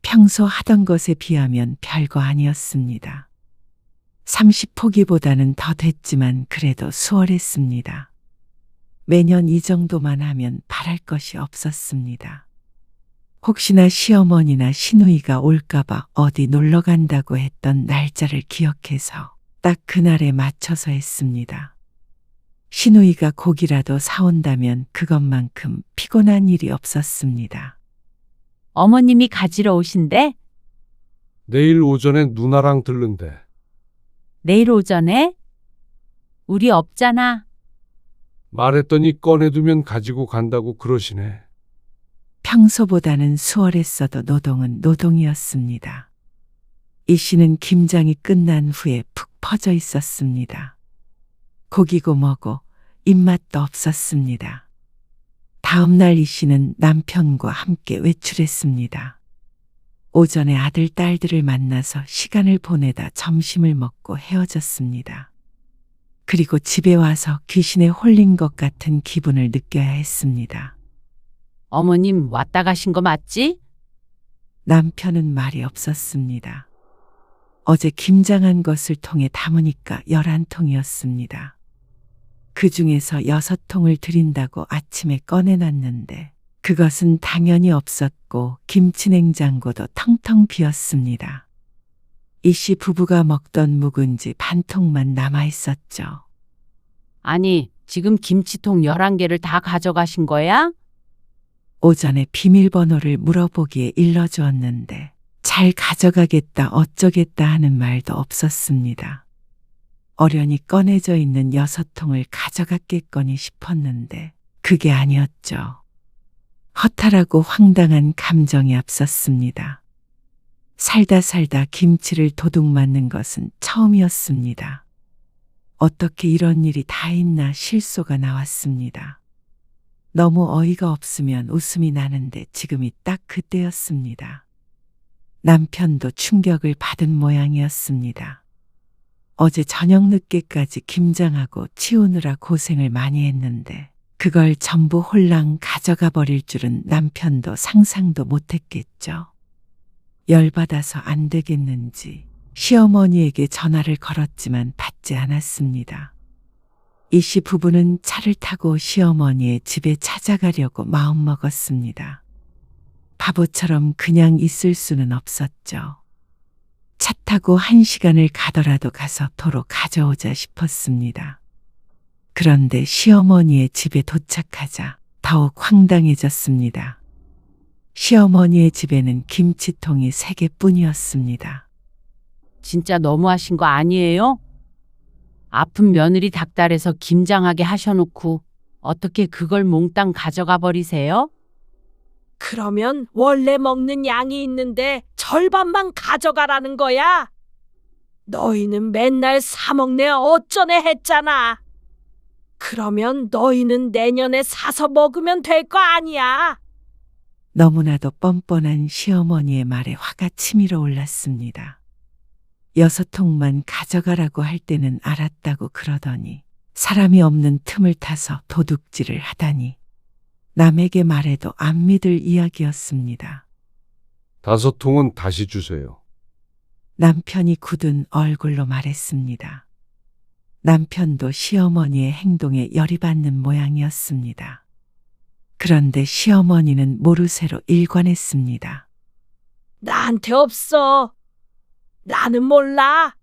평소 하던 것에 비하면 별거 아니었습니다. 30포기보다는 더 됐지만 그래도 수월했습니다. 매년 이 정도만 하면 바랄 것이 없었습니다. 혹시나 시어머니나 시누이가 올까봐 어디 놀러 간다고 했던 날짜를 기억해서 딱 그날에 맞춰서 했습니다. 시누이가 고기라도 사온다면 그것만큼 피곤한 일이 없었습니다. 어머님이 가지러 오신대? 내일 오전에 누나랑 들른대. 내일 오전에? 우리 없잖아. 말했더니 꺼내두면 가지고 간다고 그러시네. 평소보다는 수월했어도 노동은 노동이었습니다. 이 씨는 김장이 끝난 후에 푹 퍼져 있었습니다. 고기고 뭐고 입맛도 없었습니다. 다음 날 이 씨는 남편과 함께 외출했습니다. 오전에 아들, 딸들을 만나서 시간을 보내다 점심을 먹고 헤어졌습니다. 그리고 집에 와서 귀신에 홀린 것 같은 기분을 느껴야 했습니다. 어머님 왔다 가신 거 맞지? 남편은 말이 없었습니다. 어제 김장한 것을 통에 담으니까 11통이었습니다. 그 중에서 6통을 드린다고 아침에 꺼내놨는데 그것은 당연히 없었고 김치 냉장고도 텅텅 비었습니다. 이 씨 부부가 먹던 묵은지 반통만 남아있었죠. 아니, 지금 김치통 11개를 다 가져가신 거야? 오전에 비밀번호를 물어보기에 일러주었는데 잘 가져가겠다 어쩌겠다 하는 말도 없었습니다. 어련히 꺼내져 있는 6통을 가져갔겠거니 싶었는데 그게 아니었죠. 허탈하고 황당한 감정이 앞섰습니다. 살다 김치를 도둑 맞는 것은 처음이었습니다. 어떻게 이런 일이 다 있나 실소가 나왔습니다. 너무 어이가 없으면 웃음이 나는데 지금이 딱 그때였습니다. 남편도 충격을 받은 모양이었습니다. 어제 저녁 늦게까지 김장하고 치우느라 고생을 많이 했는데 그걸 전부 홀랑 가져가 버릴 줄은 남편도 상상도 못했겠죠. 열받아서 안 되겠는지 시어머니에게 전화를 걸었지만 받지 않았습니다. 이 씨 부부는 차를 타고 시어머니의 집에 찾아가려고 마음먹었습니다. 바보처럼 그냥 있을 수는 없었죠. 차 타고 1시간을 가더라도 가서 도로 가져오자 싶었습니다. 그런데 시어머니의 집에 도착하자 더욱 황당해졌습니다. 시어머니의 집에는 김치통이 3개뿐이었습니다. 진짜 너무하신 거 아니에요? 아픈 며느리 닭달에서 김장하게 하셔놓고 어떻게 그걸 몽땅 가져가 버리세요? 그러면 원래 먹는 양이 있는데 절반만 가져가라는 거야? 너희는 맨날 사 먹네 어쩌네 했잖아. 그러면 너희는 내년에 사서 먹으면 될 거 아니야. 너무나도 뻔뻔한 시어머니의 말에 화가 치밀어 올랐습니다. 6통만 가져가라고 할 때는 알았다고 그러더니 사람이 없는 틈을 타서 도둑질을 하다니 남에게 말해도 안 믿을 이야기였습니다. 5통은 다시 주세요. 남편이 굳은 얼굴로 말했습니다. 남편도 시어머니의 행동에 열이 받는 모양이었습니다. 그런데 시어머니는 모르쇠로 일관했습니다. 나한테 없어. 나는 몰라.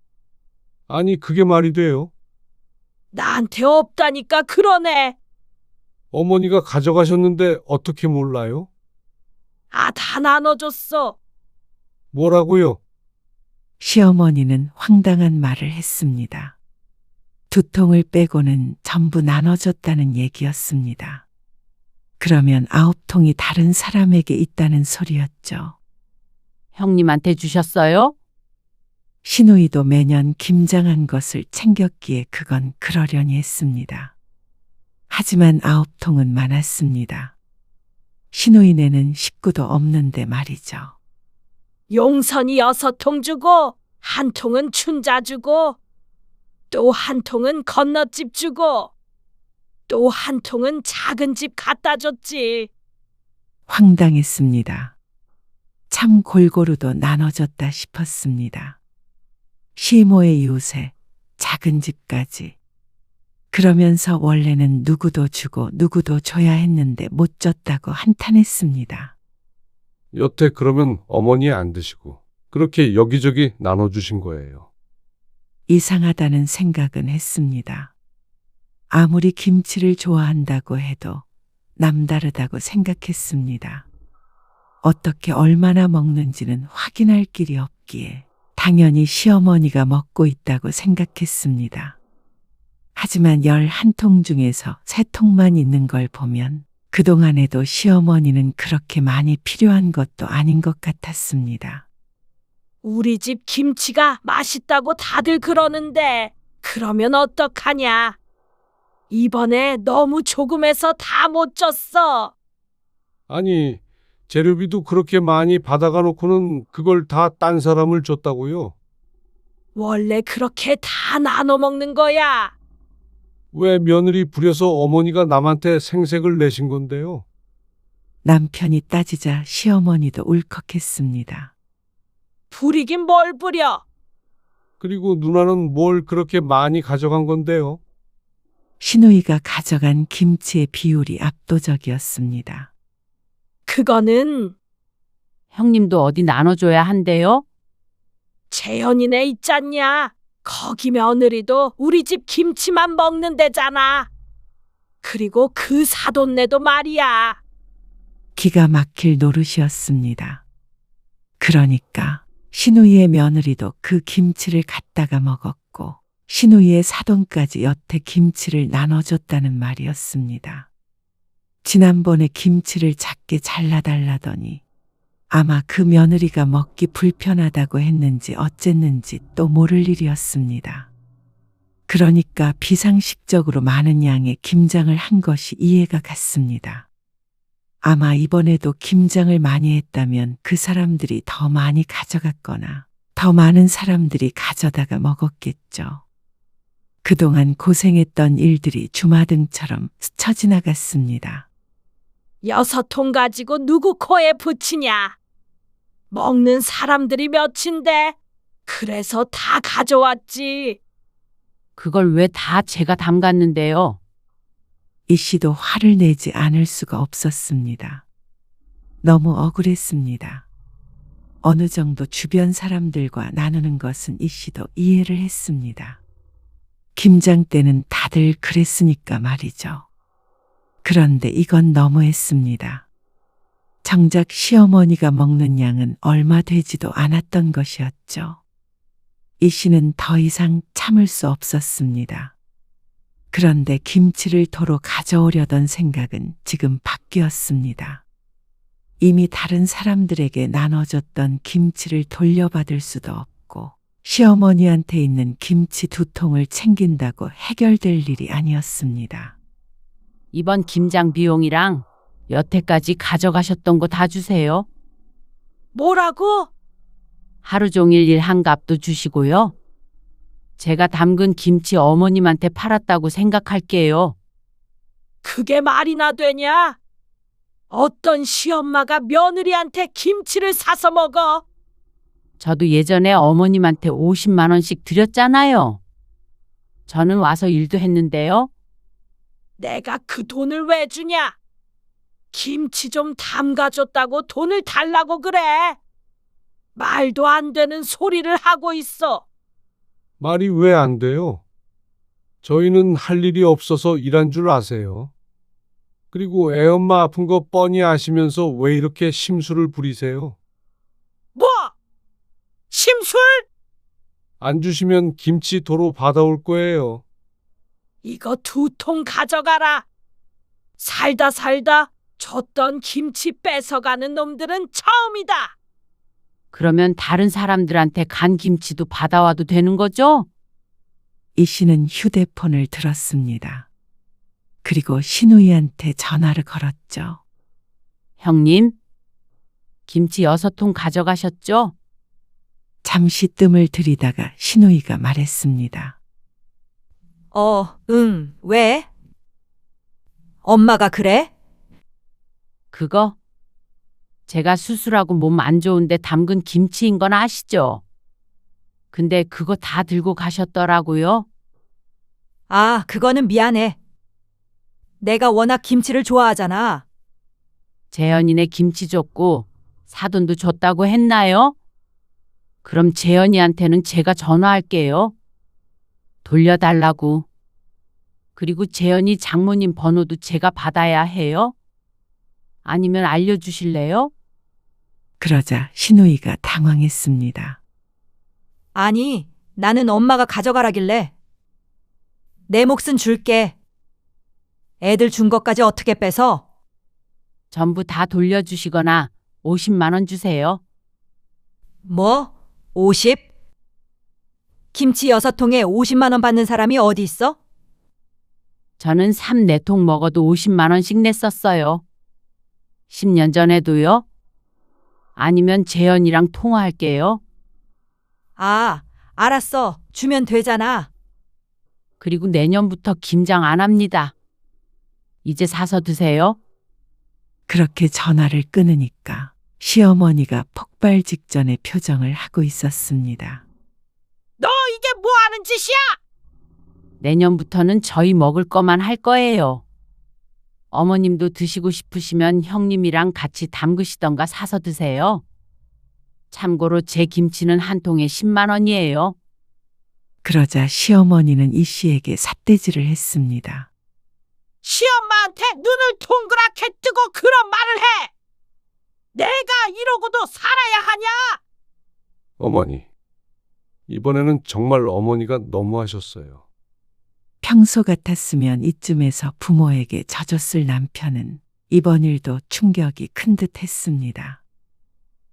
아니, 그게 말이 돼요? 나한테 없다니까 그러네. 어머니가 가져가셨는데 어떻게 몰라요? 아, 다 나눠줬어. 뭐라고요? 시어머니는 황당한 말을 했습니다. 2통을 빼고는 전부 나눠줬다는 얘기였습니다. 그러면 9통이 다른 사람에게 있다는 소리였죠. 형님한테 주셨어요? 시누이도 매년 김장한 것을 챙겼기에 그건 그러려니 했습니다. 하지만 9통은 많았습니다. 시누이네는 식구도 없는데 말이죠. 용선이 6통 주고 1통은 춘자 주고 또 1통은 건너집 주고 또 1통은 작은 집 갖다 줬지. 황당했습니다. 참 골고루도 나눠졌다 싶었습니다. 시모의 이웃에 작은 집까지. 그러면서 원래는 누구도 주고 누구도 줘야 했는데 못 줬다고 한탄했습니다. 여태 그러면 어머니 안 드시고 그렇게 여기저기 나눠주신 거예요. 이상하다는 생각은 했습니다. 아무리 김치를 좋아한다고 해도 남다르다고 생각했습니다. 어떻게 얼마나 먹는지는 확인할 길이 없기에 당연히 시어머니가 먹고 있다고 생각했습니다. 하지만 11통 중에서 3통만 있는 걸 보면 그동안에도 시어머니는 그렇게 많이 필요한 것도 아닌 것 같았습니다. 우리 집 김치가 맛있다고 다들 그러는데 그러면 어떡하냐? 이번에 너무 조금해서 다 못 쪘어. 아니, 재료비도 그렇게 많이 받아가 놓고는 그걸 다 딴 사람을 줬다고요? 원래 그렇게 다 나눠 먹는 거야. 왜 며느리 부려서 어머니가 남한테 생색을 내신 건데요? 남편이 따지자 시어머니도 울컥했습니다. 부리긴 뭘 부려. 그리고 누나는 뭘 그렇게 많이 가져간 건데요? 시누이가 가져간 김치의 비율이 압도적이었습니다. 그거는 형님도 어디 나눠줘야 한대요? 재현이네 있잖냐. 거기 며느리도 우리 집 김치만 먹는 데잖아. 그리고 그 사돈네도 말이야. 기가 막힐 노릇이었습니다. 그러니까 시누이의 며느리도 그 김치를 갖다가 먹었고 시누이의 사돈까지 여태 김치를 나눠줬다는 말이었습니다. 지난번에 김치를 작게 잘라달라더니 아마 그 며느리가 먹기 불편하다고 했는지 어쨌는지 또 모를 일이었습니다. 그러니까 비상식적으로 많은 양의 김장을 한 것이 이해가 갔습니다. 아마 이번에도 김장을 많이 했다면 그 사람들이 더 많이 가져갔거나 더 많은 사람들이 가져다가 먹었겠죠. 그동안 고생했던 일들이 주마등처럼 스쳐 지나갔습니다. 6통 가지고 누구 코에 붙이냐. 먹는 사람들이 몇인데 그래서 다 가져왔지. 그걸 왜 다 제가 담갔는데요? 이 씨도 화를 내지 않을 수가 없었습니다. 너무 억울했습니다. 어느 정도 주변 사람들과 나누는 것은 이 씨도 이해를 했습니다. 김장 때는 다들 그랬으니까 말이죠. 그런데 이건 너무했습니다. 정작 시어머니가 먹는 양은 얼마 되지도 않았던 것이었죠. 이 씨는 더 이상 참을 수 없었습니다. 그런데 김치를 도로 가져오려던 생각은 지금 바뀌었습니다. 이미 다른 사람들에게 나눠줬던 김치를 돌려받을 수도 없고 시어머니한테 있는 김치 2통을 챙긴다고 해결될 일이 아니었습니다. 이번 김장 비용이랑 여태까지 가져가셨던 거 다 주세요. 뭐라고? 하루 종일 일한 값도 주시고요. 제가 담근 김치 어머님한테 팔았다고 생각할게요. 그게 말이나 되냐? 어떤 시엄마가 며느리한테 김치를 사서 먹어? 저도 예전에 어머님한테 50만 원씩 드렸잖아요. 저는 와서 일도 했는데요. 내가 그 돈을 왜 주냐? 김치 좀 담가줬다고 돈을 달라고 그래. 말도 안 되는 소리를 하고 있어. 말이 왜 안 돼요? 저희는 할 일이 없어서 일한 줄 아세요. 그리고 애엄마 아픈 거 뻔히 아시면서 왜 이렇게 심술을 부리세요? 뭐? 심술? 안 주시면 김치 도로 받아올 거예요. 이거 2통 가져가라. 살다 줬던 김치 뺏어가는 놈들은 처음이다. 그러면 다른 사람들한테 간 김치도 받아와도 되는 거죠? 이 씨는 휴대폰을 들었습니다. 그리고 시누이한테 전화를 걸었죠. 형님, 김치 6통 가져가셨죠? 잠시 뜸을 들이다가 시누이가 말했습니다. 응, 왜? 엄마가 그래? 그거 제가 수술하고 몸 안 좋은데 담근 김치인 건 아시죠? 근데 그거 다 들고 가셨더라고요. 아, 그거는 미안해. 내가 워낙 김치를 좋아하잖아. 재현이네 김치 줬고 사돈도 줬다고 했나요? 그럼 재현이한테는 제가 전화할게요. 돌려달라고. 그리고 재현이 장모님 번호도 제가 받아야 해요? 아니면 알려주실래요? 그러자 신우이가 당황했습니다. 아니, 나는 엄마가 가져가라길래. 내 몫은 줄게. 애들 준 것까지 어떻게 뺏어? 전부 다 돌려주시거나 50만 원 주세요. 뭐? 50? 김치 6통에 50만 원 받는 사람이 어디 있어? 저는 3-4통 먹어도 50만 원씩 냈었어요. 10년 전에도요. 아니면 재현이랑 통화할게요. 아, 알았어. 주면 되잖아. 그리고 내년부터 김장 안 합니다. 이제 사서 드세요. 그렇게 전화를 끊으니까 시어머니가 폭발 직전의 표정을 하고 있었습니다. 너 이게 뭐 하는 짓이야? 내년부터는 저희 먹을 거만 할 거예요. 어머님도 드시고 싶으시면 형님이랑 같이 담그시던가 사서 드세요. 참고로 제 김치는 한 통에 10만 원이에요. 그러자 시어머니는 이 씨에게 삿대질을 했습니다. 시엄마한테 눈을 동그랗게 뜨고 그런 말을 해. 내가 이러고도 살아야 하냐? 어머니, 이번에는 정말 어머니가 너무하셨어요. 평소 같았으면 이쯤에서 부모에게 져줬을 남편은 이번 일도 충격이 큰 듯 했습니다.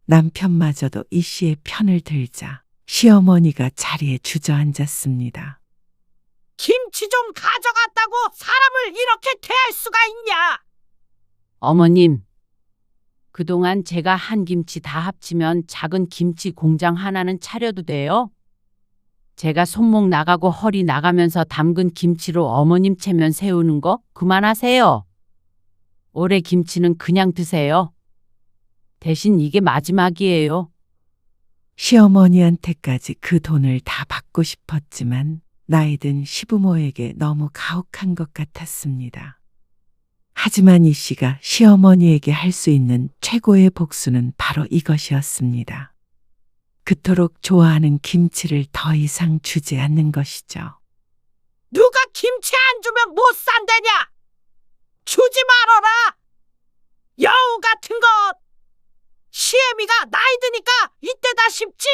남편마저도 이 씨의 편을 들자 시어머니가 자리에 주저앉았습니다. 김치 좀 가져갔다고 사람을 이렇게 대할 수가 있냐? 어머님, 그동안 제가 한 김치 다 합치면 작은 김치 공장 하나는 차려도 돼요? 제가 손목 나가고 허리 나가면서 담근 김치로 어머님 체면 세우는 거 그만하세요. 올해 김치는 그냥 드세요. 대신 이게 마지막이에요. 시어머니한테까지 그 돈을 다 받고 싶었지만 나이든 시부모에게 너무 가혹한 것 같았습니다. 하지만 이 씨가 시어머니에게 할 수 있는 최고의 복수는 바로 이것이었습니다. 그토록 좋아하는 김치를 더 이상 주지 않는 것이죠. 누가 김치 안 주면 못 산다냐? 주지 말아라. 여우 같은 것. 시애미가 나이 드니까 이때다 싶지.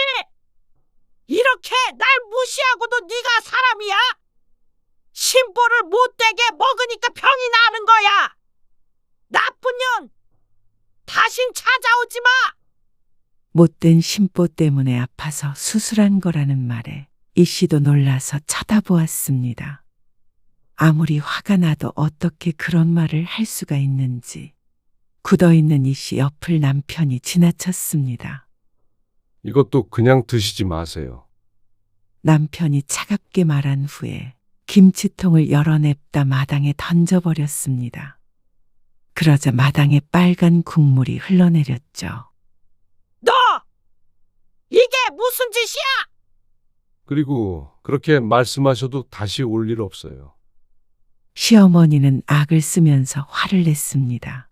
이렇게 날 무시하고도 네가 사람이야? 심보를 못되게 먹으니까 병이 나는 거야. 나쁜 년. 다신 찾아오지 마. 못된 심보 때문에 아파서 수술한 거라는 말에 이 씨도 놀라서 쳐다보았습니다. 아무리 화가 나도 어떻게 그런 말을 할 수가 있는지 굳어있는 이 씨 옆을 남편이 지나쳤습니다. 이것도 그냥 드시지 마세요. 남편이 차갑게 말한 후에 김치통을 열어냅다 마당에 던져버렸습니다. 그러자 마당에 빨간 국물이 흘러내렸죠. 너! 이게 무슨 짓이야? 그리고 그렇게 말씀하셔도 다시 올 일 없어요. 시어머니는 악을 쓰면서 화를 냈습니다.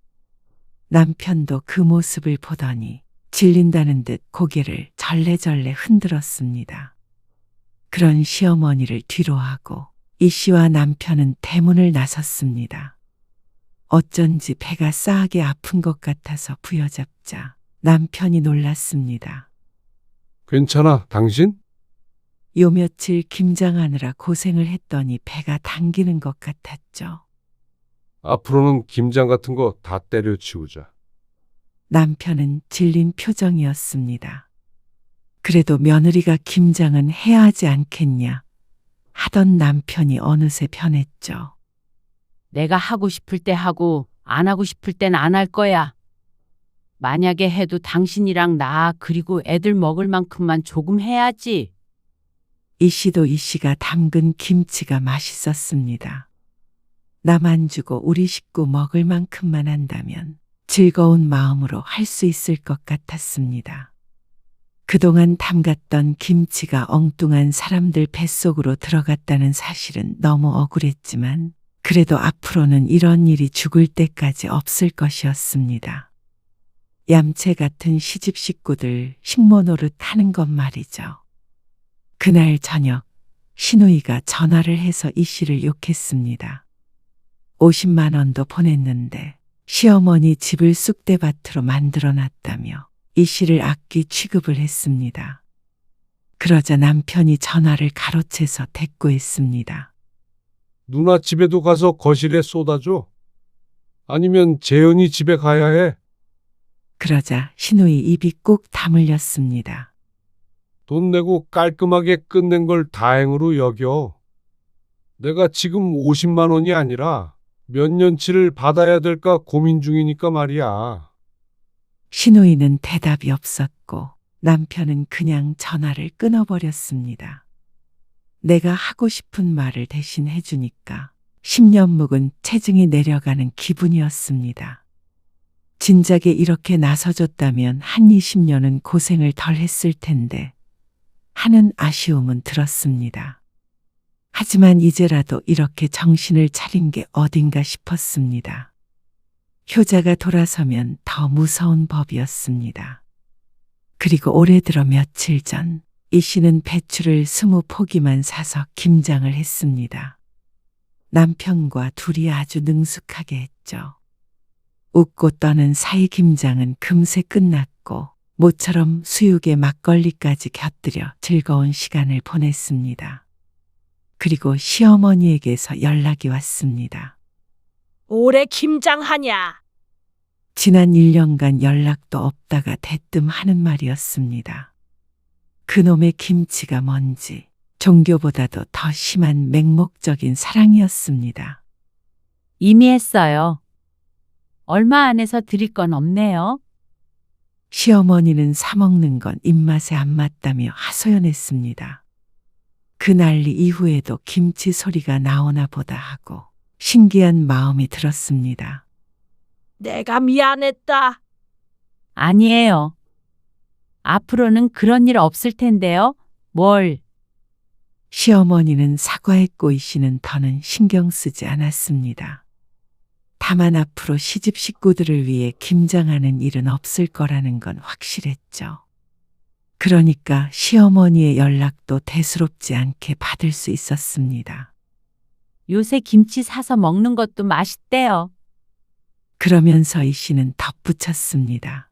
남편도 그 모습을 보더니 질린다는 듯 고개를 절레절레 흔들었습니다. 그런 시어머니를 뒤로하고 이 씨와 남편은 대문을 나섰습니다. 어쩐지 배가 싸하게 아픈 것 같아서 부여잡자 남편이 놀랐습니다. 괜찮아, 당신? 요 며칠 김장하느라 고생을 했더니 배가 당기는 것 같았죠. 앞으로는 김장 같은 거 다 때려치우자. 남편은 질린 표정이었습니다. 그래도 며느리가 김장은 해야 하지 않겠냐 하던 남편이 어느새 변했죠. 내가 하고 싶을 때 하고 안 하고 싶을 땐 안 할 거야. 만약에 해도 당신이랑 나 그리고 애들 먹을 만큼만 조금 해야지. 이 씨도 이 씨가 담근 김치가 맛있었습니다. 남 안 주고 우리 식구 먹을 만큼만 한다면 즐거운 마음으로 할 수 있을 것 같았습니다. 그동안 담갔던 김치가 엉뚱한 사람들 뱃속으로 들어갔다는 사실은 너무 억울했지만 그래도 앞으로는 이런 일이 죽을 때까지 없을 것이었습니다. 얌체 같은 시집 식구들 식모 노릇 하는 것 말이죠. 그날 저녁 시누이가 전화를 해서 이 씨를 욕했습니다. 50만 원도 보냈는데 시어머니 집을 쑥대밭으로 만들어 놨다며 이 씨를 악귀 취급을 했습니다. 그러자 남편이 전화를 가로채서 대꾸했습니다. 누나 집에도 가서 거실에 쏟아줘? 아니면 재현이 집에 가야 해? 그러자 시누이 입이 꾹 다물렸습니다. 돈 내고 깔끔하게 끝낸 걸 다행으로 여겨. 내가 지금 50만 원이 아니라 몇 년치를 받아야 될까 고민 중이니까 말이야. 시누이는 대답이 없었고 남편은 그냥 전화를 끊어버렸습니다. 내가 하고 싶은 말을 대신 해주니까 10년 묵은 체증이 내려가는 기분이었습니다. 진작에 이렇게 나서줬다면 한 20년은 고생을 덜 했을 텐데 하는 아쉬움은 들었습니다. 하지만 이제라도 이렇게 정신을 차린 게 어딘가 싶었습니다. 효자가 돌아서면 더 무서운 법이었습니다. 그리고 올해 들어 며칠 전 이 씨는 배추를 20포기만 사서 김장을 했습니다. 남편과 둘이 아주 능숙하게 했죠. 웃고 떠는 사이 김장은 금세 끝났고 모처럼 수육에 막걸리까지 곁들여 즐거운 시간을 보냈습니다. 그리고 시어머니에게서 연락이 왔습니다. 올해 김장하냐? 지난 1년간 연락도 없다가 대뜸 하는 말이었습니다. 그놈의 김치가 뭔지 종교보다도 더 심한 맹목적인 사랑이었습니다. 이미 했어요. 얼마 안에서 드릴 건 없네요. 시어머니는 사먹는 건 입맛에 안 맞다며 하소연했습니다. 그 난리 이후에도 김치 소리가 나오나 보다 하고 신기한 마음이 들었습니다. 내가 미안했다. 아니에요. 앞으로는 그런 일 없을 텐데요. 뭘? 시어머니는 사과했고 이 씨는 더는 신경 쓰지 않았습니다. 다만 앞으로 시집 식구들을 위해 김장하는 일은 없을 거라는 건 확실했죠. 그러니까 시어머니의 연락도 대수롭지 않게 받을 수 있었습니다. 요새 김치 사서 먹는 것도 맛있대요. 그러면서 이 씨는 덧붙였습니다.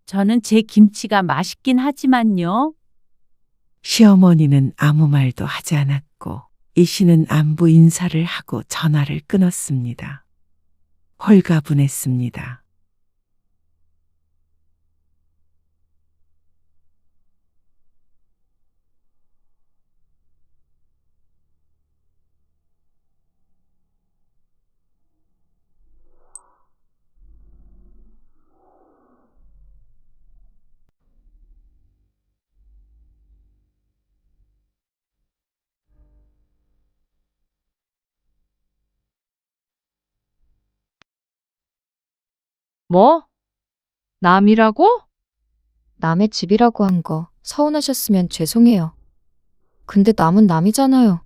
저는 제 김치가 맛있긴 하지만요. 시어머니는 아무 말도 하지 않았고 이 씨는 안부 인사를 하고 전화를 끊었습니다. 홀가분했습니다. 뭐? 남이라고? 남의 집이라고 한 거 서운하셨으면 죄송해요. 근데 남은 남이잖아요.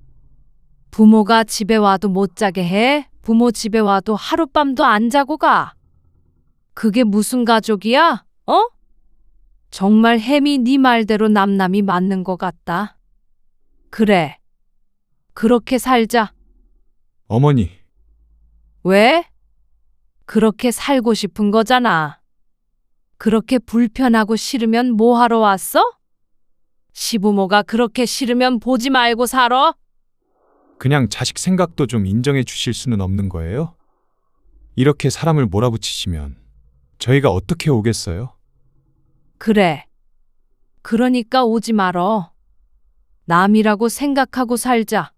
부모가 집에 와도 못 자게 해? 부모 집에 와도 하룻밤도 안 자고 가? 그게 무슨 가족이야? 어? 정말 햄이 네 말대로 남남이 맞는 것 같다. 그래. 그렇게 살자. 어머니, 왜? 그렇게 살고 싶은 거잖아. 그렇게 불편하고 싫으면 뭐 하러 왔어? 시부모가 그렇게 싫으면 보지 말고 살아? 그냥 자식 생각도 좀 인정해 주실 수는 없는 거예요? 이렇게 사람을 몰아붙이시면 저희가 어떻게 오겠어요? 그래. 그러니까 오지 말어. 남이라고 생각하고 살자.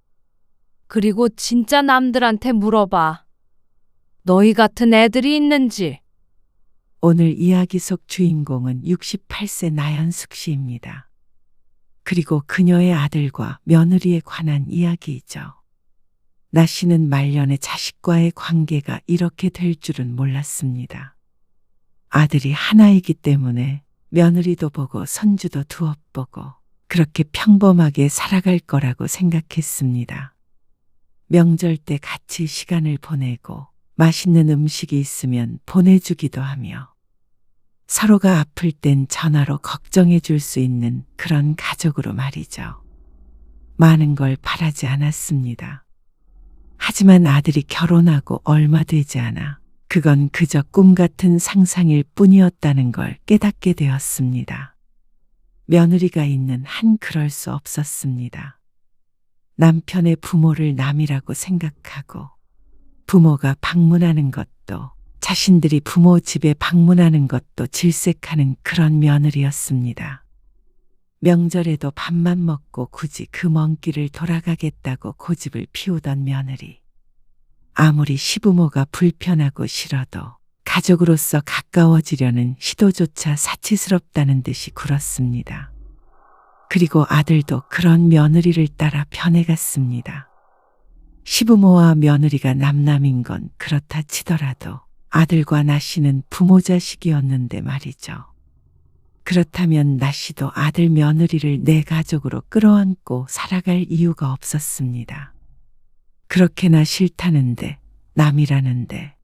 그리고 진짜 남들한테 물어봐. 너희 같은 애들이 있는지. 오늘 이야기 속 주인공은 68세 나연숙 씨입니다. 그리고 그녀의 아들과 며느리에 관한 이야기이죠. 나 씨는 말년에 자식과의 관계가 이렇게 될 줄은 몰랐습니다. 아들이 하나이기 때문에 며느리도 보고 손주도 두업 보고 그렇게 평범하게 살아갈 거라고 생각했습니다. 명절 때 같이 시간을 보내고 맛있는 음식이 있으면 보내주기도 하며 서로가 아플 땐 전화로 걱정해 줄 수 있는 그런 가족으로 말이죠. 많은 걸 바라지 않았습니다. 하지만 아들이 결혼하고 얼마 되지 않아 그건 그저 꿈 같은 상상일 뿐이었다는 걸 깨닫게 되었습니다. 며느리가 있는 한 그럴 수 없었습니다. 남편의 부모를 남이라고 생각하고 부모가 방문하는 것도 자신들이 부모 집에 방문하는 것도 질색하는 그런 며느리였습니다. 명절에도 밥만 먹고 굳이 그 먼 길을 돌아가겠다고 고집을 피우던 며느리. 아무리 시부모가 불편하고 싫어도 가족으로서 가까워지려는 시도조차 사치스럽다는 듯이 굴었습니다. 그리고 아들도 그런 며느리를 따라 변해갔습니다. 시부모와 며느리가 남남인 건 그렇다 치더라도 아들과 나씨는 부모 자식이었는데 말이죠. 그렇다면 나씨도 아들 며느리를 내 가족으로 끌어안고 살아갈 이유가 없었습니다. 그렇게나 싫다는데, 남이라는데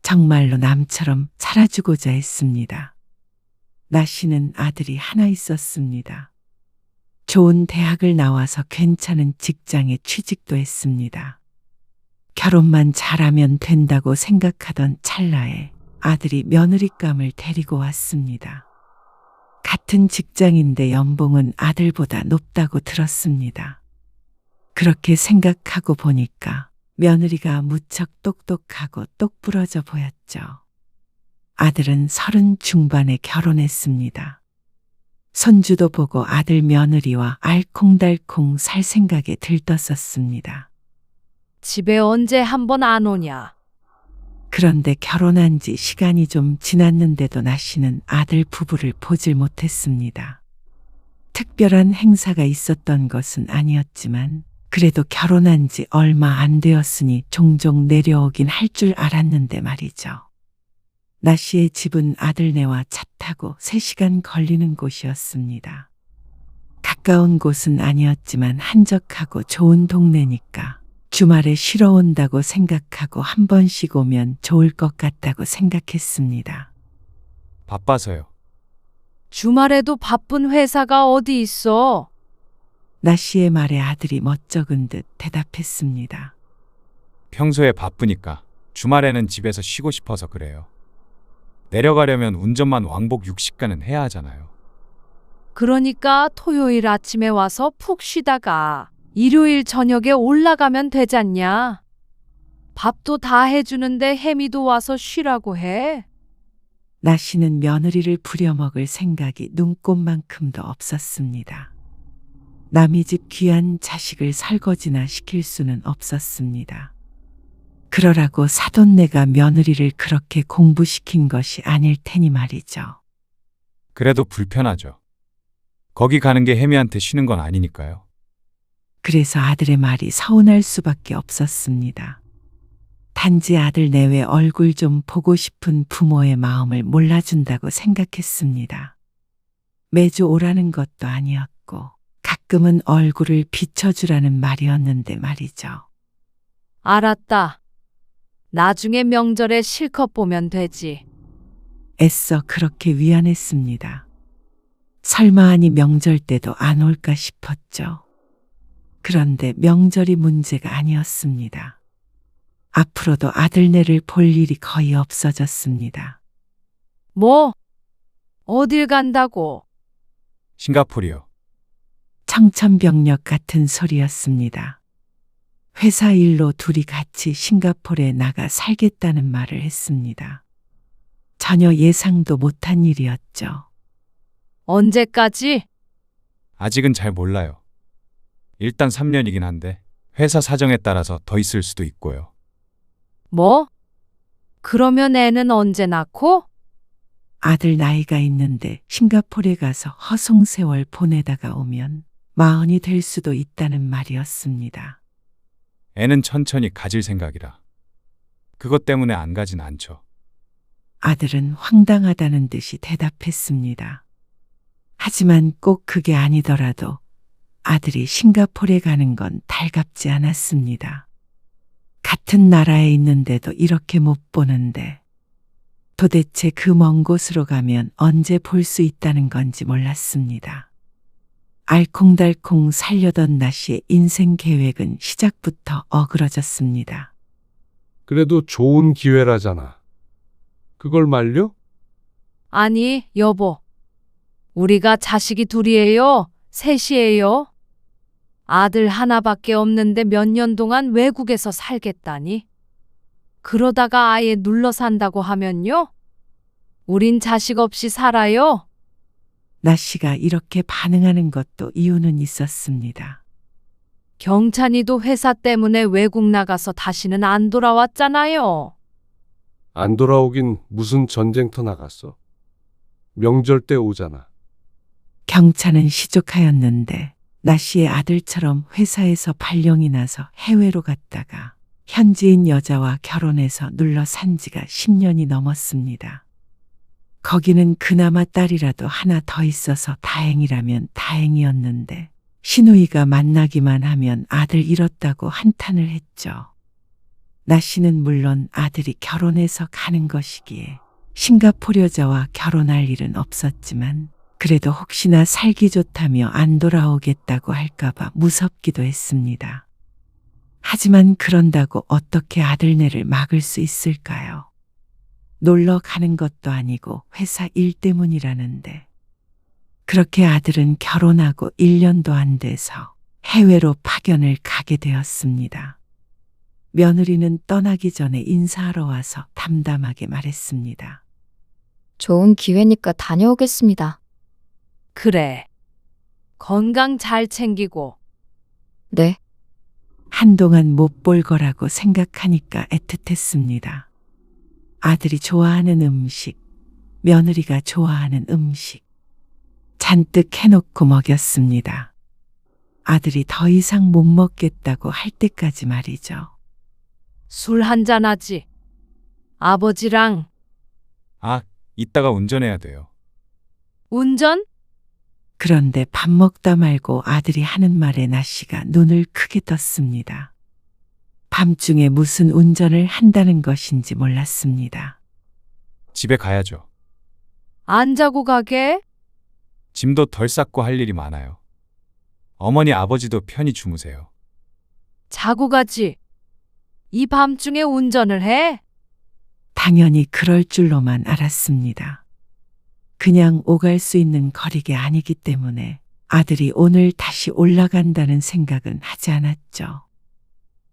정말로 남처럼 살아주고자 했습니다. 나씨는 아들이 하나 있었습니다. 좋은 대학을 나와서 괜찮은 직장에 취직도 했습니다. 결혼만 잘하면 된다고 생각하던 찰나에 아들이 며느리감을 데리고 왔습니다. 같은 직장인데 연봉은 아들보다 높다고 들었습니다. 그렇게 생각하고 보니까 며느리가 무척 똑똑하고 똑부러져 보였죠. 아들은 30 중반에 결혼했습니다. 손주도 보고 아들 며느리와 알콩달콩 살 생각에 들떴었습니다. 집에 언제 한번 안 오냐? 그런데 결혼한 지 시간이 좀 지났는데도 나씨는 아들 부부를 보질 못했습니다. 특별한 행사가 있었던 것은 아니었지만 그래도 결혼한 지 얼마 안 되었으니 종종 내려오긴 할 줄 알았는데 말이죠. 나씨의 집은 아들네와 차 타고 3시간 걸리는 곳이었습니다. 가까운 곳은 아니었지만 한적하고 좋은 동네니까 주말에 쉬러 온다고 생각하고 한 번씩 오면 좋을 것 같다고 생각했습니다. 바빠서요. 주말에도 바쁜 회사가 어디 있어? 나씨의 말에 아들이 멋쩍은 듯 대답했습니다. 평소에 바쁘니까 주말에는 집에서 쉬고 싶어서 그래요. 내려가려면 운전만 왕복 60가는 해야 하잖아요. 그러니까 토요일 아침에 와서 푹 쉬다가 일요일 저녁에 올라가면 되잖냐? 밥도 다 해주는데 혜미도 와서 쉬라고 해. 나씨는 며느리를 부려먹을 생각이 눈꼽만큼도 없었습니다. 남의 집 귀한 자식을 설거지나 시킬 수는 없었습니다. 그러라고 사돈네가 며느리를 그렇게 공부시킨 것이 아닐 테니 말이죠. 그래도 불편하죠. 거기 가는 게 혜미한테 쉬는 건 아니니까요. 그래서 아들의 말이 서운할 수밖에 없었습니다. 단지 아들 내외 얼굴 좀 보고 싶은 부모의 마음을 몰라준다고 생각했습니다. 매주 오라는 것도 아니었고 가끔은 얼굴을 비춰주라는 말이었는데 말이죠. 알았다. 나중에 명절에 실컷 보면 되지. 애써 그렇게 위안했습니다. 설마 하니 명절 때도 안 올까 싶었죠. 그런데 명절이 문제가 아니었습니다. 앞으로도 아들네를 볼 일이 거의 없어졌습니다. 뭐? 어딜 간다고? 싱가포르요. 청천벽력 같은 소리였습니다. 회사 일로 둘이 같이 싱가포르에 나가 살겠다는 말을 했습니다. 전혀 예상도 못한 일이었죠. 언제까지? 아직은 잘 몰라요. 일단 3년이긴 한데 회사 사정에 따라서 더 있을 수도 있고요. 뭐? 그러면 애는 언제 낳고? 아들 나이가 있는데 싱가포르에 가서 허송세월 보내다가 오면 40이 될 수도 있다는 말이었습니다. 애는 천천히 가질 생각이라. 그것 때문에 안 가진 않죠. 아들은 황당하다는 듯이 대답했습니다. 하지만 꼭 그게 아니더라도 아들이 싱가포르에 가는 건 달갑지 않았습니다. 같은 나라에 있는데도 이렇게 못 보는데 도대체 그 먼 곳으로 가면 언제 볼 수 있다는 건지 몰랐습니다. 알콩달콩 살려던 나씨의 인생 계획은 시작부터 어그러졌습니다. 그래도 좋은 기회라잖아. 그걸 말려? 아니, 여보. 우리가 자식이 둘이에요? 셋이에요? 아들 하나밖에 없는데 몇 년 동안 외국에서 살겠다니? 그러다가 아예 눌러 산다고 하면요? 우린 자식 없이 살아요? 나씨가 이렇게 반응하는 것도 이유는 있었습니다. 경찬이도 회사 때문에 외국 나가서 다시는 안 돌아왔잖아요. 안 돌아오긴 무슨 전쟁터 나갔어. 명절 때 오잖아. 경찬은 시족하였는데 나씨의 아들처럼 회사에서 발령이 나서 해외로 갔다가 현지인 여자와 결혼해서 눌러 산 지가 10년이 넘었습니다. 거기는 그나마 딸이라도 하나 더 있어서 다행이라면 다행이었는데 시누이가 만나기만 하면 아들 잃었다고 한탄을 했죠. 나씨는 물론 아들이 결혼해서 가는 것이기에 싱가포르 여자와 결혼할 일은 없었지만 그래도 혹시나 살기 좋다며 안 돌아오겠다고 할까봐 무섭기도 했습니다. 하지만 그런다고 어떻게 아들네를 막을 수 있을까요? 놀러 가는 것도 아니고 회사 일 때문이라는데. 그렇게 아들은 결혼하고 1년도 안 돼서 해외로 파견을 가게 되었습니다. 며느리는 떠나기 전에 인사하러 와서 담담하게 말했습니다. 좋은 기회니까 다녀오겠습니다. 그래. 건강 잘 챙기고. 네. 한동안 못 볼 거라고 생각하니까 애틋했습니다. 아들이 좋아하는 음식, 며느리가 좋아하는 음식. 잔뜩 해놓고 먹였습니다. 아들이 더 이상 못 먹겠다고 할 때까지 말이죠. 술 한잔 하지. 아버지랑. 아, 이따가 운전해야 돼요. 운전? 그런데 밥 먹다 말고 아들이 하는 말에 나씨가 눈을 크게 떴습니다. 밤중에 무슨 운전을 한다는 것인지 몰랐습니다. 집에 가야죠. 안 자고 가게? 짐도 덜 쌌고 할 일이 많아요. 어머니 아버지도 편히 주무세요. 자고 가지. 이 밤중에 운전을 해? 당연히 그럴 줄로만 알았습니다. 그냥 오갈 수 있는 거리가 아니기 때문에 아들이 오늘 다시 올라간다는 생각은 하지 않았죠.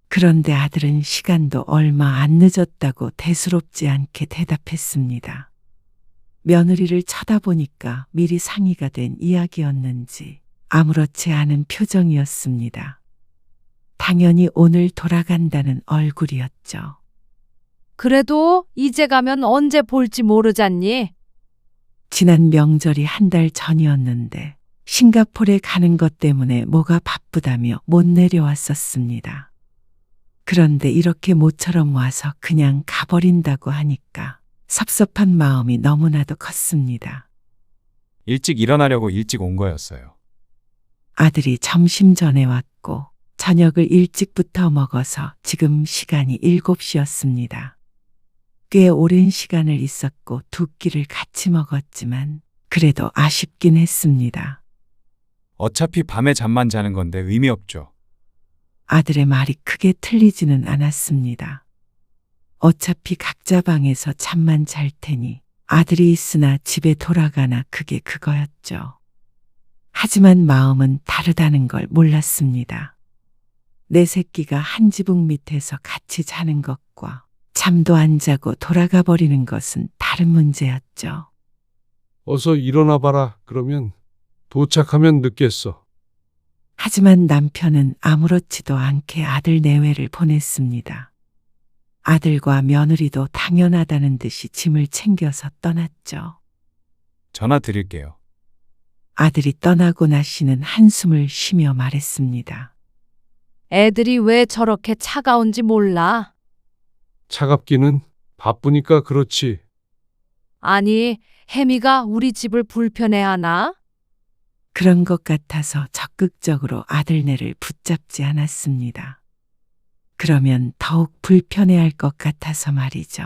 그런데 아들은 시간도 얼마 안 늦었다고 대수롭지 않게 대답했습니다. 며느리를 쳐다보니까 미리 상의가 된 이야기였는지 아무렇지 않은 표정이었습니다. 당연히 오늘 돌아간다는 얼굴이었죠. 그래도 이제 가면 언제 볼지 모르잖니? 지난 명절이 한 달 전이었는데 싱가포르에 가는 것 때문에 뭐가 바쁘다며 못 내려왔었습니다. 그런데 이렇게 모처럼 와서 그냥 가버린다고 하니까 섭섭한 마음이 너무나도 컸습니다. 일찍 일어나려고 일찍 온 거였어요. 아들이 점심 전에 왔고 저녁을 일찍부터 먹어서 지금 시간이 7시였습니다. 꽤 오랜 시간을 있었고 두 끼를 같이 먹었지만 그래도 아쉽긴 했습니다. 어차피 밤에 잠만 자는 건데 의미 없죠. 아들의 말이 크게 틀리지는 않았습니다. 어차피 각자 방에서 잠만 잘 테니 아들이 있으나 집에 돌아가나 그게 그거였죠. 하지만 마음은 다르다는 걸 몰랐습니다. 내 새끼가 한 지붕 밑에서 같이 자는 것과 잠도 안 자고 돌아가 버리는 것은 다른 문제였죠. 어서 일어나 봐라. 그러면 도착하면 늦겠어. 하지만 남편은 아무렇지도 않게 아들 내외를 보냈습니다. 아들과 며느리도 당연하다는 듯이 짐을 챙겨서 떠났죠. 전화 드릴게요. 아들이 떠나고 나씨는 한숨을 쉬며 말했습니다. 애들이 왜 저렇게 차가운지 몰라. 차갑기는 바쁘니까 그렇지. 아니, 혜미가 우리 집을 불편해하나? 그런 것 같아서 적극적으로 아들네를 붙잡지 않았습니다. 그러면 더욱 불편해할 것 같아서 말이죠.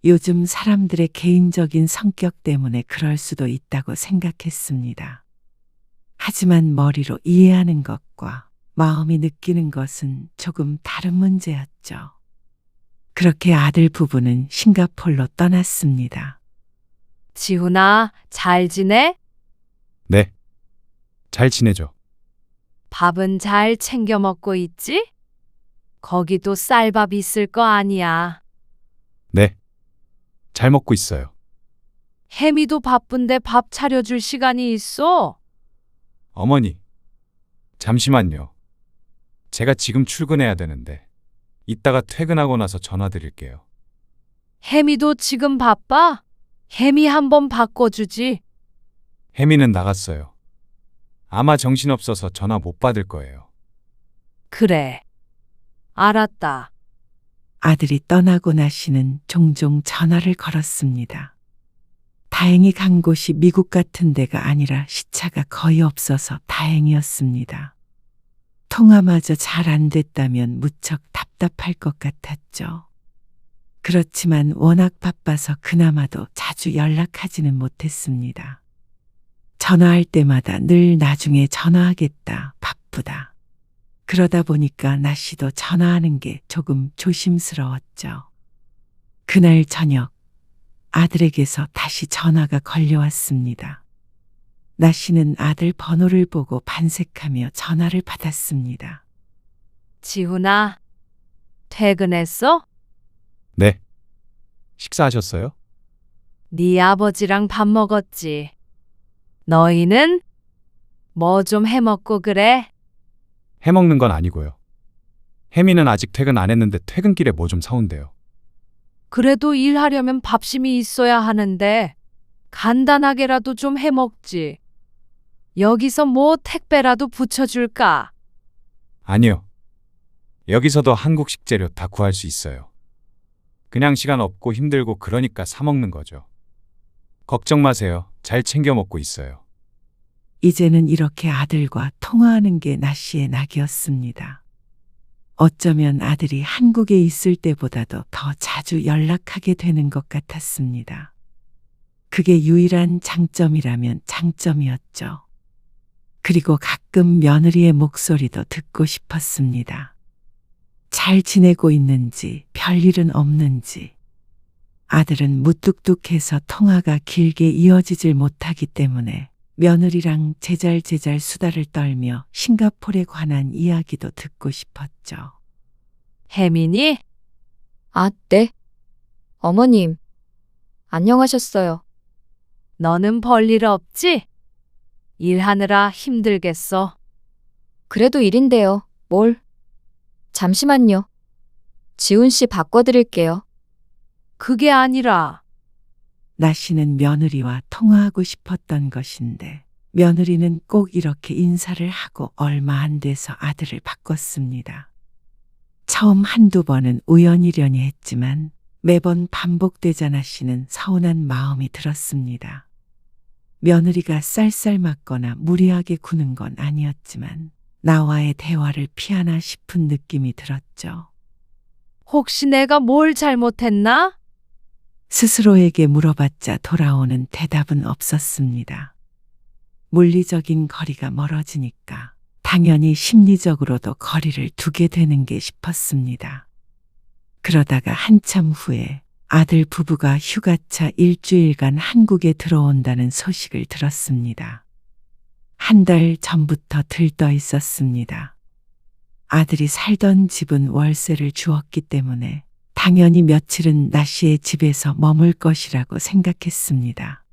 요즘 사람들의 개인적인 성격 때문에 그럴 수도 있다고 생각했습니다. 하지만 머리로 이해하는 것과 마음이 느끼는 것은 조금 다른 문제였죠. 그렇게 아들 부부는 싱가폴로 떠났습니다. 지훈아, 잘 지내? 네. 잘 지내죠. 밥은 잘 챙겨 먹고 있지? 거기도 쌀밥 있을 거 아니야. 네. 잘 먹고 있어요. 혜미도 바쁜데 밥 차려줄 시간이 있어? 어머니, 잠시만요. 제가 지금 출근해야 되는데 이따가 퇴근하고 나서 전화 드릴게요. 혜미도 지금 바빠? 혜미 한번 바꿔주지. 혜미는 나갔어요. 아마 정신없어서 전화 못 받을 거예요. 그래. 알았다. 아들이 떠나고 나시는 종종 전화를 걸었습니다. 다행히 간 곳이 미국 같은 데가 아니라 시차가 거의 없어서 다행이었습니다. 통화마저 잘 안 됐다면 무척 답답할 것 같았죠. 그렇지만 워낙 바빠서 그나마도 자주 연락하지는 못했습니다. 전화할 때마다 늘 나중에 전화하겠다, 바쁘다. 그러다 보니까 나 씨도 전화하는 게 조금 조심스러웠죠. 그날 저녁 아들에게서 다시 전화가 걸려왔습니다. 나 씨는 아들 번호를 보고 반색하며 전화를 받았습니다. 지훈아, 퇴근했어? 네. 식사하셨어요? 네 아버지랑 밥 먹었지. 너희는? 뭐 좀 해먹고 그래? 해먹는 건 아니고요. 혜미는 아직 퇴근 안 했는데 퇴근길에 뭐 좀 사온대요. 그래도 일하려면 밥심이 있어야 하는데 간단하게라도 좀 해먹지. 여기서 뭐 택배라도 붙여줄까? 아니요. 여기서도 한국식 재료 다 구할 수 있어요. 그냥 시간 없고 힘들고 그러니까 사 먹는 거죠. 걱정 마세요. 잘 챙겨 먹고 있어요. 이제는 이렇게 아들과 통화하는 게 나 씨의 낙이었습니다. 어쩌면 아들이 한국에 있을 때보다도 더 자주 연락하게 되는 것 같았습니다. 그게 유일한 장점이라면 장점이었죠. 그리고 가끔 며느리의 목소리도 듣고 싶었습니다. 잘 지내고 있는지, 별일은 없는지. 아들은 무뚝뚝해서 통화가 길게 이어지질 못하기 때문에 며느리랑 제잘제잘 수다를 떨며 싱가포르에 관한 이야기도 듣고 싶었죠. 혜민이? 아, 네. 어머님, 안녕하셨어요. 너는 별일 없지? 일하느라 힘들겠어. 그래도 일인데요. 뭘? 잠시만요. 지훈 씨 바꿔드릴게요. 그게 아니라 나 씨는 며느리와 통화하고 싶었던 것인데 며느리는 꼭 이렇게 인사를 하고 얼마 안 돼서 아들을 바꿨습니다. 처음 한두 번은 우연이려니 했지만 매번 반복되자 나 씨는 서운한 마음이 들었습니다. 며느리가 쌀쌀맞거나 무리하게 구는 건 아니었지만 나와의 대화를 피하나 싶은 느낌이 들었죠. 혹시 내가 뭘 잘못했나? 스스로에게 물어봤자 돌아오는 대답은 없었습니다. 물리적인 거리가 멀어지니까 당연히 심리적으로도 거리를 두게 되는 게 싶었습니다. 그러다가 한참 후에 아들 부부가 휴가차 일주일간 한국에 들어온다는 소식을 들었습니다. 한 달 전부터 들떠 있었습니다. 아들이 살던 집은 월세를 주었기 때문에 당연히 며칠은 나 씨의 집에서 머물 것이라고 생각했습니다.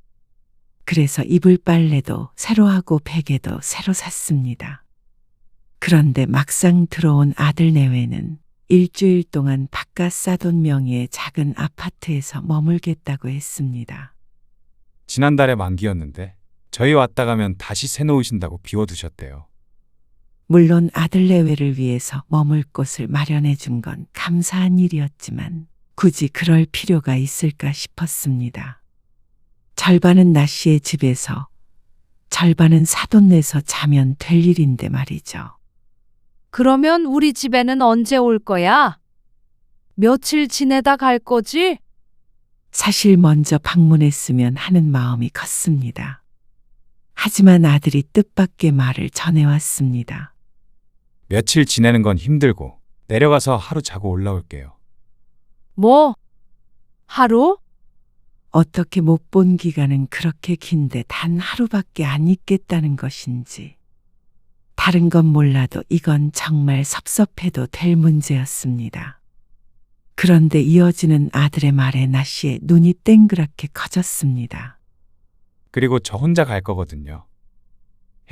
그래서 이불 빨래도 새로 하고 베개도 새로 샀습니다. 그런데 막상 들어온 아들 내외는 일주일 동안 바깥 사돈 명의의 작은 아파트에서 머물겠다고 했습니다. 지난달에 만기였는데 저희 왔다 가면 다시 새 놓으신다고 비워두셨대요. 물론 아들 내외를 위해서 머물 곳을 마련해 준 건 감사한 일이었지만 굳이 그럴 필요가 있을까 싶었습니다. 절반은 나 씨의 집에서 절반은 사돈 내서 자면 될 일인데 말이죠. 그러면 우리 집에는 언제 올 거야? 며칠 지내다 갈 거지? 사실 먼저 방문했으면 하는 마음이 컸습니다. 하지만 아들이 뜻밖의 말을 전해왔습니다. 며칠 지내는 건 힘들고 내려가서 하루 자고 올라올게요. 뭐? 하루? 어떻게 못 본 기간은 그렇게 긴데 단 하루밖에 안 있겠다는 것인지. 다른 건 몰라도 이건 정말 섭섭해도 될 문제였습니다. 그런데 이어지는 아들의 말에 나씨의 눈이 땡그랗게 커졌습니다. 그리고 저 혼자 갈 거거든요.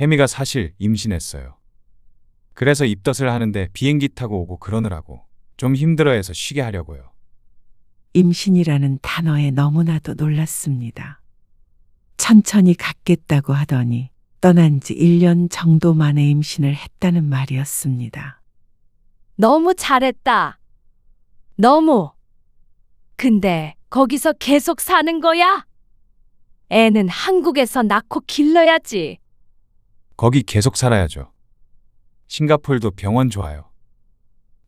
혜미가 사실 임신했어요. 그래서 입덧을 하는데 비행기 타고 오고 그러느라고 좀 힘들어해서 쉬게 하려고요. 임신이라는 단어에 너무나도 놀랐습니다. 천천히 갖겠다고 하더니 떠난 지 1년 정도 만에 임신을 했다는 말이었습니다. 너무 잘했다. 너무. 근데 거기서 계속 사는 거야? 애는 한국에서 낳고 길러야지. 거기 계속 살아야죠. 싱가폴도 병원 좋아요.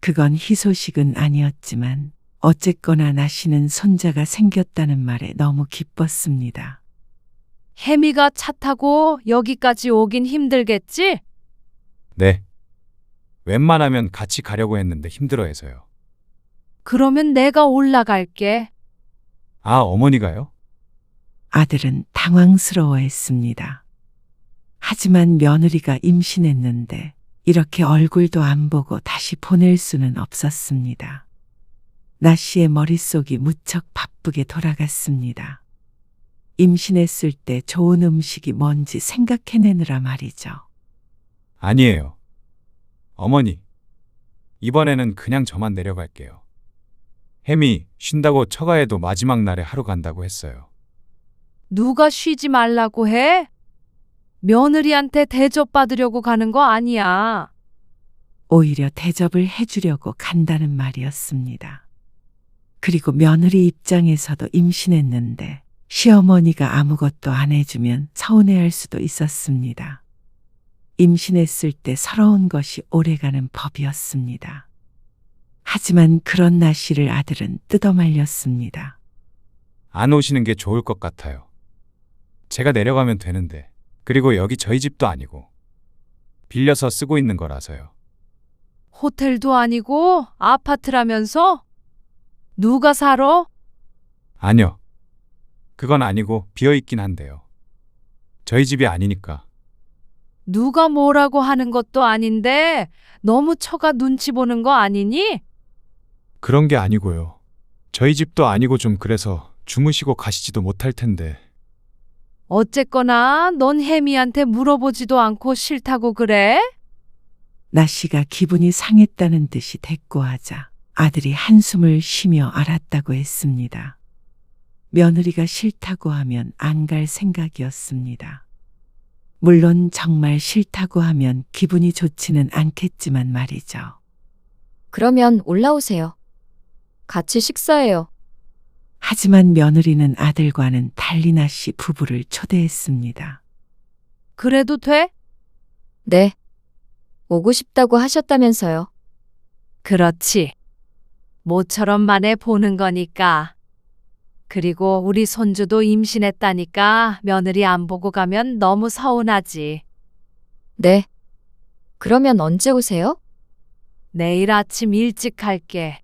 그건 희소식은 아니었지만 어쨌거나 나씨는 손자가 생겼다는 말에 너무 기뻤습니다. 혜미가 차 타고 여기까지 오긴 힘들겠지? 네. 웬만하면 같이 가려고 했는데 힘들어해서요. 그러면 내가 올라갈게. 아, 어머니가요? 아들은 당황스러워했습니다. 하지만 며느리가 임신했는데 이렇게 얼굴도 안 보고 다시 보낼 수는 없었습니다. 나씨의 머릿속이 무척 바쁘게 돌아갔습니다. 임신했을 때 좋은 음식이 뭔지 생각해내느라 말이죠. 아니에요. 어머니, 이번에는 그냥 저만 내려갈게요. 혜미 쉰다고 처가에도 마지막 날에 하루 간다고 했어요. 누가 쉬지 말라고 해? 며느리한테 대접받으려고 가는 거 아니야. 오히려 대접을 해주려고 간다는 말이었습니다. 그리고 며느리 입장에서도 임신했는데 시어머니가 아무것도 안 해주면 서운해할 수도 있었습니다. 임신했을 때 서러운 것이 오래가는 법이었습니다. 하지만 그런 나씨를 아들은 뜯어말렸습니다. 안 오시는 게 좋을 것 같아요. 제가 내려가면 되는데. 그리고 여기 저희 집도 아니고 빌려서 쓰고 있는 거라서요. 호텔도 아니고 아파트라면서? 누가 살아? 아니요. 그건 아니고 비어있긴 한데요. 저희 집이 아니니까. 누가 뭐라고 하는 것도 아닌데 너무 처가 눈치 보는 거 아니니? 그런 게 아니고요. 저희 집도 아니고 좀 그래서 주무시고 가시지도 못할 텐데. 어쨌거나 넌 혜미한테 물어보지도 않고 싫다고 그래? 나씨가 기분이 상했다는 듯이 대꾸하자 아들이 한숨을 쉬며 알았다고 했습니다. 며느리가 싫다고 하면 안 갈 생각이었습니다. 물론 정말 싫다고 하면 기분이 좋지는 않겠지만 말이죠. 그러면 올라오세요. 같이 식사해요. 하지만 며느리는 아들과는 달리 나씨 부부를 초대했습니다. 그래도 돼? 네. 오고 싶다고 하셨다면서요. 그렇지. 모처럼 만에 보는 거니까. 그리고 우리 손주도 임신했다니까 며느리 안 보고 가면 너무 서운하지. 네. 그러면 언제 오세요? 내일 아침 일찍 갈게.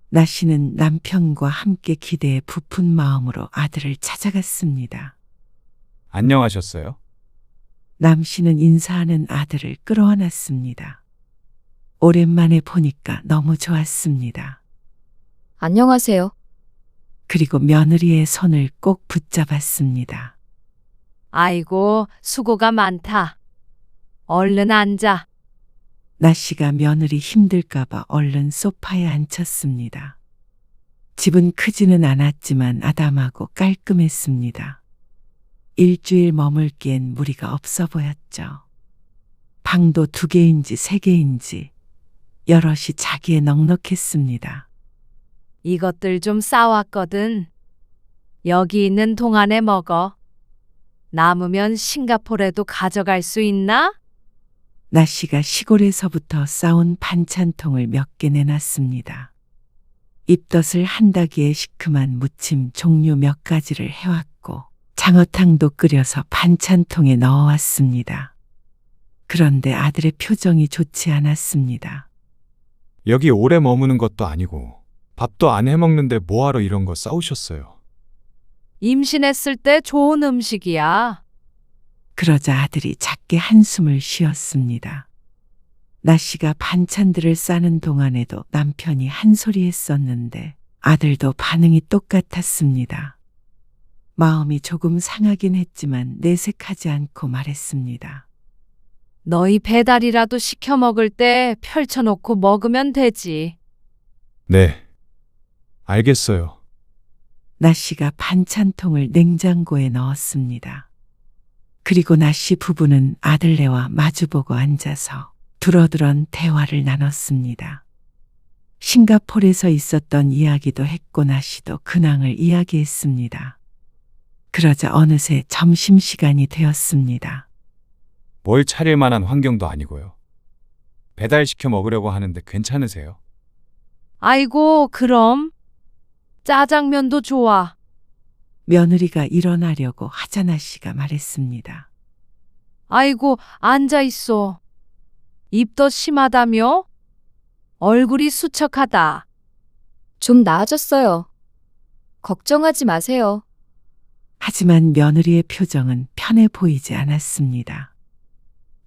나씨는 남편과 함께 기대에 부푼 마음으로 아들을 찾아갔습니다. 안녕하셨어요? 남씨는 인사하는 아들을 끌어안았습니다. 오랜만에 보니까 너무 좋았습니다. 안녕하세요. 그리고 며느리의 손을 꼭 붙잡았습니다. 아이고, 수고가 많다. 얼른 앉아. 나씨가 며느리 힘들까봐 얼른 소파에 앉혔습니다. 집은 크지는 않았지만 아담하고 깔끔했습니다. 일주일 머물기엔 무리가 없어 보였죠. 방도 2개인지 3개인지 여럿이 자기에 넉넉했습니다. 이것들 좀 싸왔거든. 여기 있는 동안에 먹어. 남으면 싱가포르에도 가져갈 수 있나? 나씨가 시골에서부터 싸온 반찬통을 몇 개 내놨습니다. 입덧을 한다기에 시큼한 무침 종류 몇 가지를 해왔고 장어탕도 끓여서 반찬통에 넣어왔습니다. 그런데 아들의 표정이 좋지 않았습니다. 여기 오래 머무는 것도 아니고 밥도 안 해먹는데 뭐하러 이런 거 싸우셨어요? 임신했을 때 좋은 음식이야. 그러자 아들이 작게 한숨을 쉬었습니다. 나씨가 반찬들을 싸는 동안에도 남편이 한 소리 했었는데 아들도 반응이 똑같았습니다. 마음이 조금 상하긴 했지만 내색하지 않고 말했습니다. 너희 배달이라도 시켜 먹을 때 펼쳐놓고 먹으면 되지. 네. 알겠어요. 나씨가 반찬통을 냉장고에 넣었습니다. 그리고 나씨 부부는 아들네와 마주보고 앉아서 두러두런 대화를 나눴습니다. 싱가포르에서 있었던 이야기도 했고 나씨도 근황을 이야기했습니다. 그러자 어느새 점심시간이 되었습니다. 뭘 차릴 만한 환경도 아니고요. 배달시켜 먹으려고 하는데 괜찮으세요? 아이고, 그럼. 짜장면도 좋아. 며느리가 일어나려고 하자나 씨가 말했습니다. 아이고, 앉아있어. 입도 심하다며? 얼굴이 수척하다. 좀 나아졌어요. 걱정하지 마세요. 하지만 며느리의 표정은 편해 보이지 않았습니다.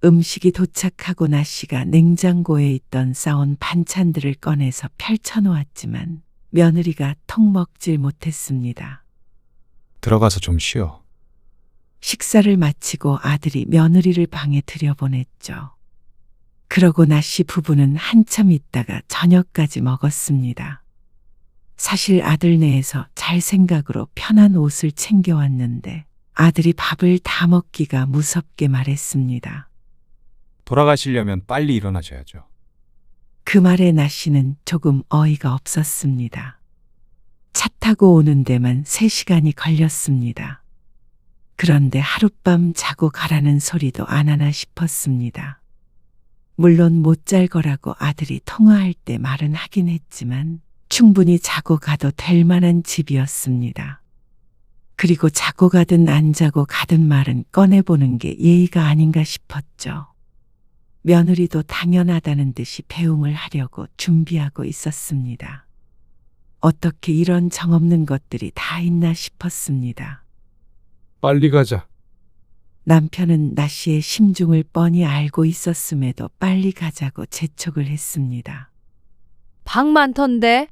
음식이 도착하고 나씨가 냉장고에 있던 싸온 반찬들을 꺼내서 펼쳐놓았지만 며느리가 통 먹질 못했습니다. 들어가서 좀 쉬어. 식사를 마치고 아들이 며느리를 방에 들여보냈죠. 그러고 나씨 부부는 한참 있다가 저녁까지 먹었습니다. 사실 아들네에서 잘 생각으로 편한 옷을 챙겨왔는데 아들이 밥을 다 먹기가 무섭게 말했습니다. 돌아가시려면 빨리 일어나셔야죠. 그 말에 나씨는 조금 어이가 없었습니다. 차 타고 오는 데만 3시간이 걸렸습니다. 그런데 하룻밤 자고 가라는 소리도 안 하나 싶었습니다. 물론 못 잘 거라고 아들이 통화할 때 말은 하긴 했지만 충분히 자고 가도 될 만한 집이었습니다. 그리고 자고 가든 안 자고 가든 말은 꺼내보는 게 예의가 아닌가 싶었죠. 며느리도 당연하다는 듯이 배웅을 하려고 준비하고 있었습니다. 어떻게 이런 정없는 것들이 다 있나 싶었습니다. 빨리 가자. 남편은 나씨의 심중을 뻔히 알고 있었음에도 빨리 가자고 재촉을 했습니다. 방 많던데?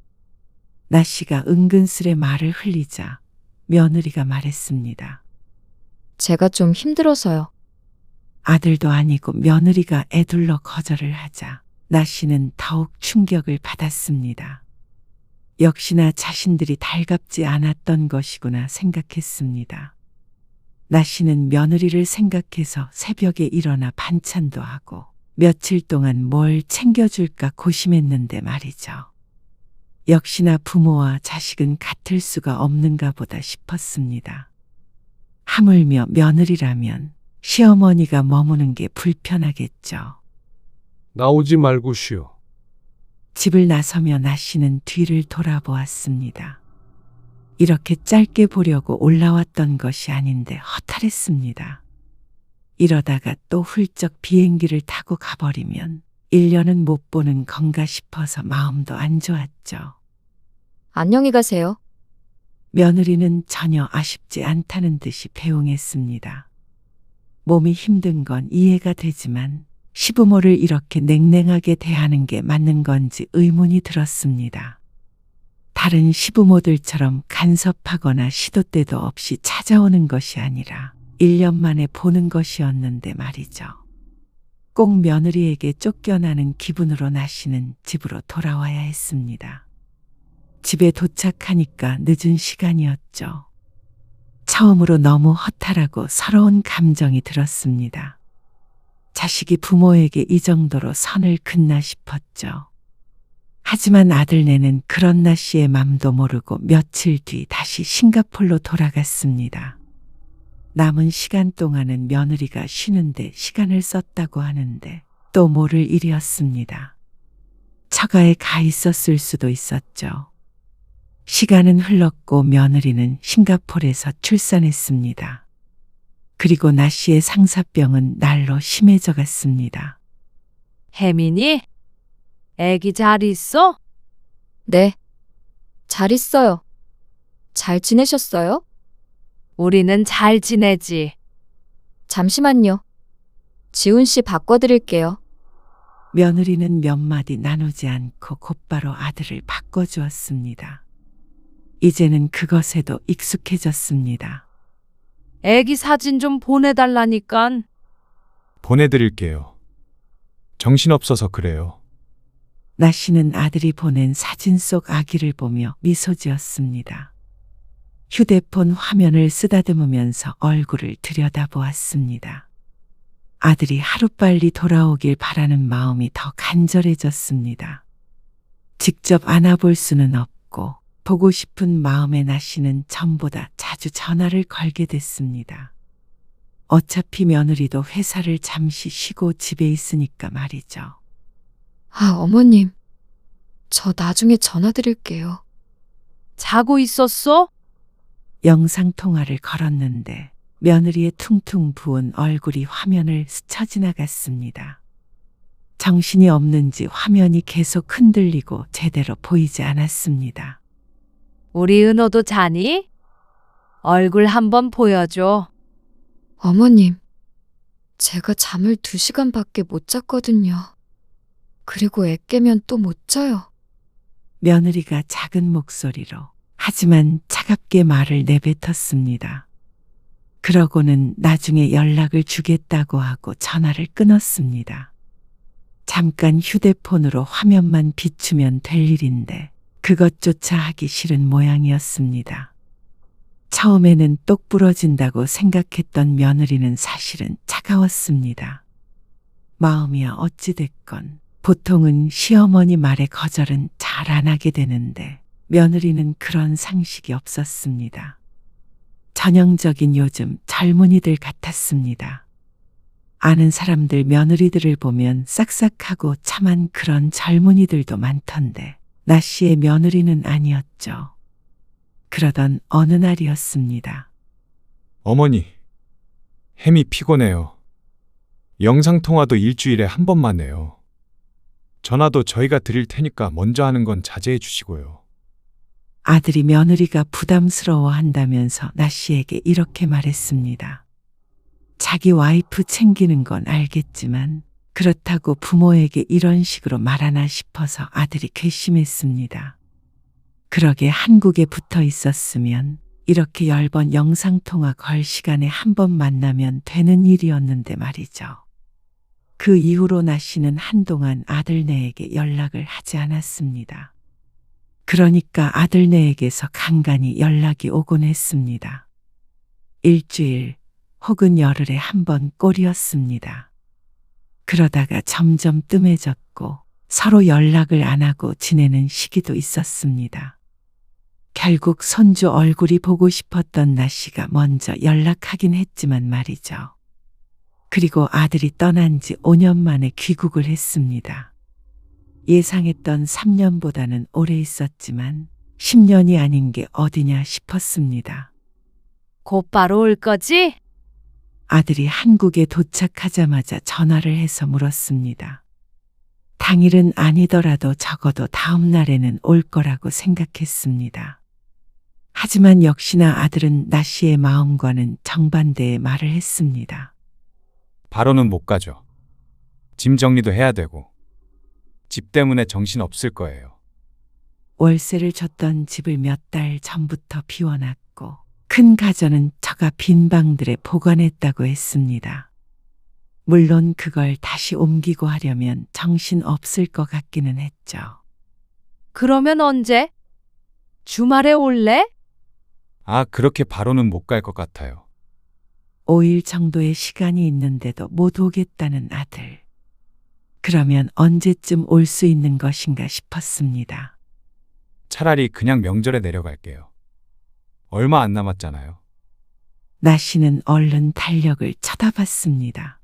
나씨가 은근슬에 말을 흘리자 며느리가 말했습니다. 제가 좀 힘들어서요. 아들도 아니고 며느리가 애둘러 거절을 하자 나씨는 더욱 충격을 받았습니다. 역시나 자신들이 달갑지 않았던 것이구나 생각했습니다. 나씨는 며느리를 생각해서 새벽에 일어나 반찬도 하고 며칠 동안 뭘 챙겨줄까 고심했는데 말이죠. 역시나 부모와 자식은 같을 수가 없는가 보다 싶었습니다. 하물며 며느리라면 시어머니가 머무는 게 불편하겠죠. 나오지 말고 쉬어. 집을 나서며 나씨는 뒤를 돌아보았습니다. 이렇게 짧게 보려고 올라왔던 것이 아닌데 허탈했습니다. 이러다가 또 훌쩍 비행기를 타고 가버리면 1년은 못 보는 건가 싶어서 마음도 안 좋았죠. 안녕히 가세요. 며느리는 전혀 아쉽지 않다는 듯이 배웅했습니다. 몸이 힘든 건 이해가 되지만 시부모를 이렇게 냉랭하게 대하는 게 맞는 건지 의문이 들었습니다. 다른 시부모들처럼 간섭하거나 시도 때도 없이 찾아오는 것이 아니라 1년 만에 보는 것이었는데 말이죠. 꼭 며느리에게 쫓겨나는 기분으로 나씨는 집으로 돌아와야 했습니다. 집에 도착하니까 늦은 시간이었죠. 처음으로 너무 허탈하고 서러운 감정이 들었습니다. 자식이 부모에게 이 정도로 선을 긋나 싶었죠. 하지만 아들네는 그런 나씨의 맘도 모르고 며칠 뒤 다시 싱가폴로 돌아갔습니다. 남은 시간 동안은 며느리가 쉬는데 시간을 썼다고 하는데 또 모를 일이었습니다. 처가에 가 있었을 수도 있었죠. 시간은 흘렀고 며느리는 싱가포르에서 출산했습니다. 그리고 나 씨의 상사병은 날로 심해져 갔습니다. 혜민이? 애기 잘 있어? 네. 잘 있어요. 잘 지내셨어요? 우리는 잘 지내지. 잠시만요. 지훈 씨 바꿔드릴게요. 며느리는 몇 마디 나누지 않고 곧바로 아들을 바꿔주었습니다. 이제는 그것에도 익숙해졌습니다. 애기 사진 좀 보내달라니깐. 보내드릴게요. 정신없어서 그래요. 나 씨는 아들이 보낸 사진 속 아기를 보며 미소 지었습니다. 휴대폰 화면을 쓰다듬으면서 얼굴을 들여다보았습니다. 아들이 하루빨리 돌아오길 바라는 마음이 더 간절해졌습니다. 직접 안아볼 수는 없고 보고 싶은 마음의 나 씨는 전보다 자주 전화를 걸게 됐습니다. 어차피 며느리도 회사를 잠시 쉬고 집에 있으니까 말이죠. 아, 어머님. 저 나중에 전화 드릴게요. 자고 있었어? 영상통화를 걸었는데 며느리의 퉁퉁 부은 얼굴이 화면을 스쳐 지나갔습니다. 정신이 없는지 화면이 계속 흔들리고 제대로 보이지 않았습니다. 우리 은호도 자니? 얼굴 한번 보여줘. 어머님. 제가 잠을 2시간밖에 못 잤거든요. 그리고 애 깨면 또 못 자요. 며느리가 작은 목소리로 하지만 차갑게 말을 내뱉었습니다. 그러고는 나중에 연락을 주겠다고 하고 전화를 끊었습니다. 잠깐 휴대폰으로 화면만 비추면 될 일인데 그것조차 하기 싫은 모양이었습니다. 처음에는 똑 부러진다고 생각했던 며느리는 사실은 차가웠습니다. 마음이야 어찌됐건 보통은 시어머니 말에 거절은 잘 안 하게 되는데 며느리는 그런 상식이 없었습니다. 전형적인 요즘 젊은이들 같았습니다. 아는 사람들 며느리들을 보면 싹싹하고 참한 그런 젊은이들도 많던데 나 씨의 며느리는 아니었죠. 그러던 어느 날이었습니다. 어머니, 햄이 피곤해요. 영상통화도 일주일에 한 번만 해요. 전화도 저희가 드릴 테니까 먼저 하는 건 자제해 주시고요. 아들이 며느리가 부담스러워한다면서 나 씨에게 이렇게 말했습니다. 자기 와이프 챙기는 건 알겠지만 그렇다고 부모에게 이런 식으로 말하나 싶어서 아들이 괘씸했습니다. 그러게 한국에 붙어 있었으면 이렇게 10번 영상통화 걸 시간에 한 번 만나면 되는 일이었는데 말이죠. 그 이후로 나 씨는 한동안 아들네에게 연락을 하지 않았습니다. 그러니까 아들네에게서 간간히 연락이 오곤 했습니다. 일주일 혹은 열흘에 한 번 꼴이었습니다. 그러다가 점점 뜸해졌고 서로 연락을 안 하고 지내는 시기도 있었습니다. 결국 손주 얼굴이 보고 싶었던 나 씨가 먼저 연락하긴 했지만 말이죠. 그리고 아들이 떠난 지 5년 만에 귀국을 했습니다. 예상했던 3년보다는 오래 있었지만 10년이 아닌 게 어디냐 싶었습니다. 곧바로 올 거지? 아들이 한국에 도착하자마자 전화를 해서 물었습니다. 당일은 아니더라도 적어도 다음 날에는 올 거라고 생각했습니다. 하지만 역시나 아들은 나 씨의 마음과는 정반대의 말을 했습니다. 바로는 못 가죠. 짐 정리도 해야 되고. 집 때문에 정신 없을 거예요. 월세를 줬던 집을 몇 달 전부터 비워놨고 큰 가전은 저가 빈 방들에 보관했다고 했습니다. 물론 그걸 다시 옮기고 하려면 정신 없을 것 같기는 했죠. 그러면 언제? 주말에 올래? 아, 그렇게 바로는 못 갈 것 같아요. 5일 정도의 시간이 있는데도 못 오겠다는 아들. 그러면 언제쯤 올 수 있는 것인가 싶었습니다. 차라리 그냥 명절에 내려갈게요. 얼마 안 남았잖아요. 나 씨는 얼른 달력을 쳐다봤습니다.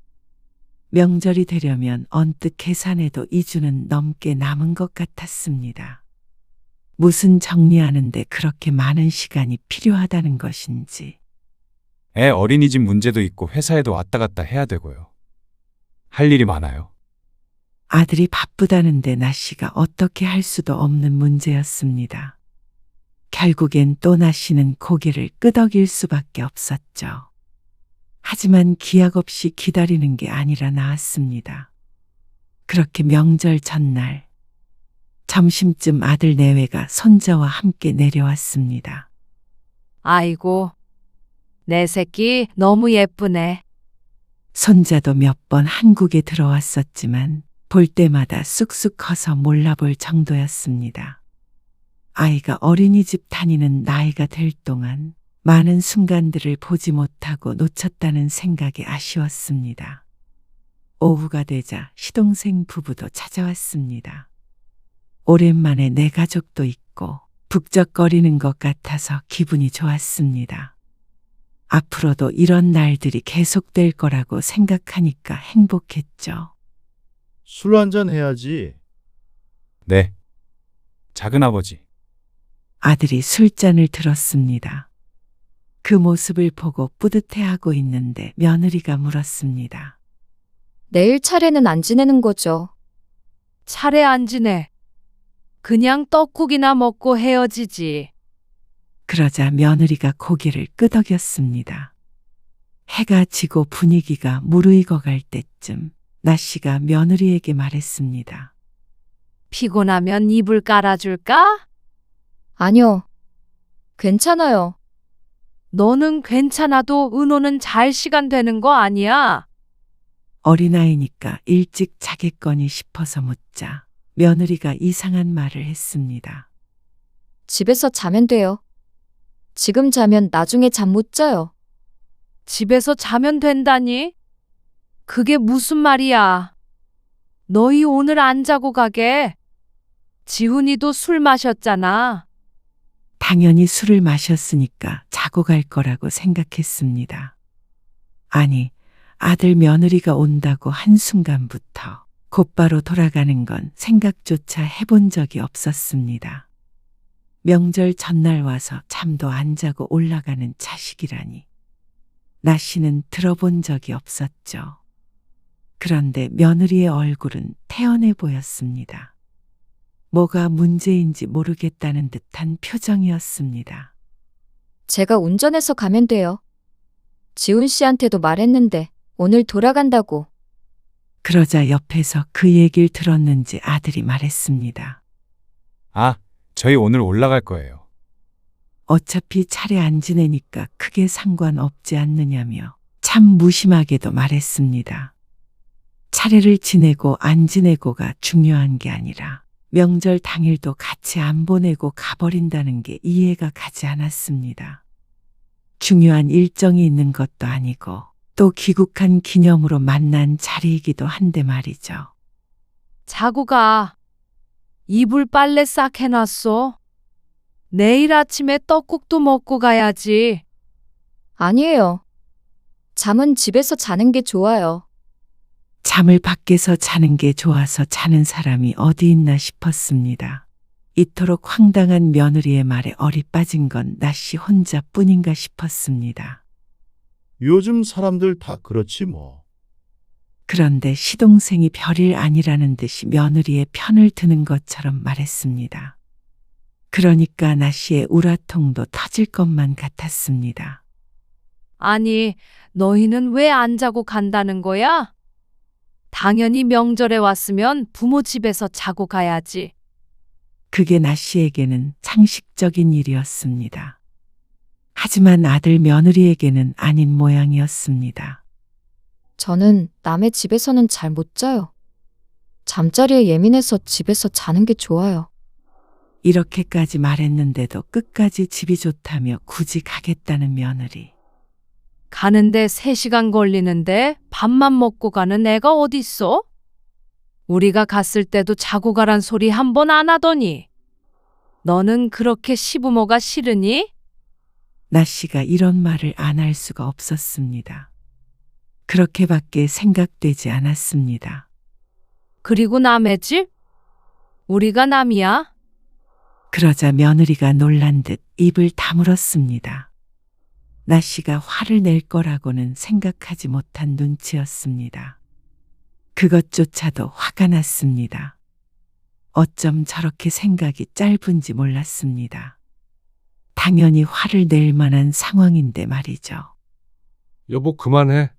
명절이 되려면 언뜻 계산해도 2주는 넘게 남은 것 같았습니다. 무슨 정리하는데 그렇게 많은 시간이 필요하다는 것인지. 애 어린이집 문제도 있고 회사에도 왔다 갔다 해야 되고요. 할 일이 많아요. 아들이 바쁘다는데 나 씨가 어떻게 할 수도 없는 문제였습니다. 결국엔 또 나 씨는 고개를 끄덕일 수밖에 없었죠. 하지만 기약 없이 기다리는 게 아니라 나았습니다. 그렇게 명절 전날 점심쯤 아들 내외가 손자와 함께 내려왔습니다. 아이고, 내 새끼 너무 예쁘네. 손자도 몇 번 한국에 들어왔었지만 볼 때마다 쑥쑥 커서 몰라볼 정도였습니다. 아이가 어린이집 다니는 나이가 될 동안 많은 순간들을 보지 못하고 놓쳤다는 생각이 아쉬웠습니다. 오후가 되자 시동생 부부도 찾아왔습니다. 오랜만에 내 가족도 있고 북적거리는 것 같아서 기분이 좋았습니다. 앞으로도 이런 날들이 계속될 거라고 생각하니까 행복했죠. 술 한잔 해야지. 네. 작은아버지. 아들이 술잔을 들었습니다. 그 모습을 보고 뿌듯해하고 있는데 며느리가 물었습니다. 내일 차례는 안 지내는 거죠? 차례 안 지내. 그냥 떡국이나 먹고 헤어지지. 그러자 며느리가 고개를 끄덕였습니다. 해가 지고 분위기가 무르익어 갈 때쯤 나 씨가 며느리에게 말했습니다. 피곤하면 이불 깔아줄까? 아니요. 괜찮아요. 너는 괜찮아도 은호는 잘 시간 되는 거 아니야? 어린아이니까 일찍 자겠거니 싶어서 묻자 며느리가 이상한 말을 했습니다. 집에서 자면 돼요. 지금 자면 나중에 잠 못 자요. 집에서 자면 된다니? 그게 무슨 말이야? 너희 오늘 안 자고 가게? 지훈이도 술 마셨잖아. 당연히 술을 마셨으니까 자고 갈 거라고 생각했습니다. 아니, 아들 며느리가 온다고 한순간부터 곧바로 돌아가는 건 생각조차 해본 적이 없었습니다. 명절 전날 와서 잠도 안 자고 올라가는 자식이라니. 나 씨는 들어본 적이 없었죠. 그런데 며느리의 얼굴은 태연해 보였습니다. 뭐가 문제인지 모르겠다는 듯한 표정이었습니다. 제가 운전해서 가면 돼요. 지훈 씨한테도 말했는데 오늘 돌아간다고. 그러자 옆에서 그 얘기를 들었는지 아들이 말했습니다. 아, 저희 오늘 올라갈 거예요. 어차피 차례 안 지내니까 크게 상관없지 않느냐며 참 무심하게도 말했습니다. 차례를 지내고 안 지내고가 중요한 게 아니라 명절 당일도 같이 안 보내고 가버린다는 게 이해가 가지 않았습니다. 중요한 일정이 있는 것도 아니고 또 귀국한 기념으로 만난 자리이기도 한데 말이죠. 자고 가. 이불 빨래 싹 해놨어. 내일 아침에 떡국도 먹고 가야지. 아니에요. 잠은 집에서 자는 게 좋아요. 잠을 밖에서 자는 게 좋아서 자는 사람이 어디 있나 싶었습니다. 이토록 황당한 며느리의 말에 어리 빠진 건 나 씨 혼자뿐인가 싶었습니다. 요즘 사람들 다 그렇지 뭐. 그런데 시동생이 별일 아니라는 듯이 며느리의 편을 드는 것처럼 말했습니다. 그러니까 나 씨의 우라통도 터질 것만 같았습니다. 아니, 너희는 왜 안 자고 간다는 거야? 당연히 명절에 왔으면 부모 집에서 자고 가야지. 그게 나 씨에게는 상식적인 일이었습니다. 하지만 아들 며느리에게는 아닌 모양이었습니다. 저는 남의 집에서는 잘 못 자요. 잠자리에 예민해서 집에서 자는 게 좋아요. 이렇게까지 말했는데도 끝까지 집이 좋다며 굳이 가겠다는 며느리. 가는데 3시간 걸리는데 밥만 먹고 가는 애가 어딨어? 우리가 갔을 때도 자고 가란 소리 한 번 안 하더니. 너는 그렇게 시부모가 싫으니? 나 씨가 이런 말을 안 할 수가 없었습니다. 그렇게밖에 생각되지 않았습니다. 그리고 남의 집? 우리가 남이야? 그러자 며느리가 놀란 듯 입을 다물었습니다. 나 씨가 화를 낼 거라고는 생각하지 못한 눈치였습니다. 그것조차도 화가 났습니다. 어쩜 저렇게 생각이 짧은지 몰랐습니다. 당연히 화를 낼 만한 상황인데 말이죠. 여보, 그만해.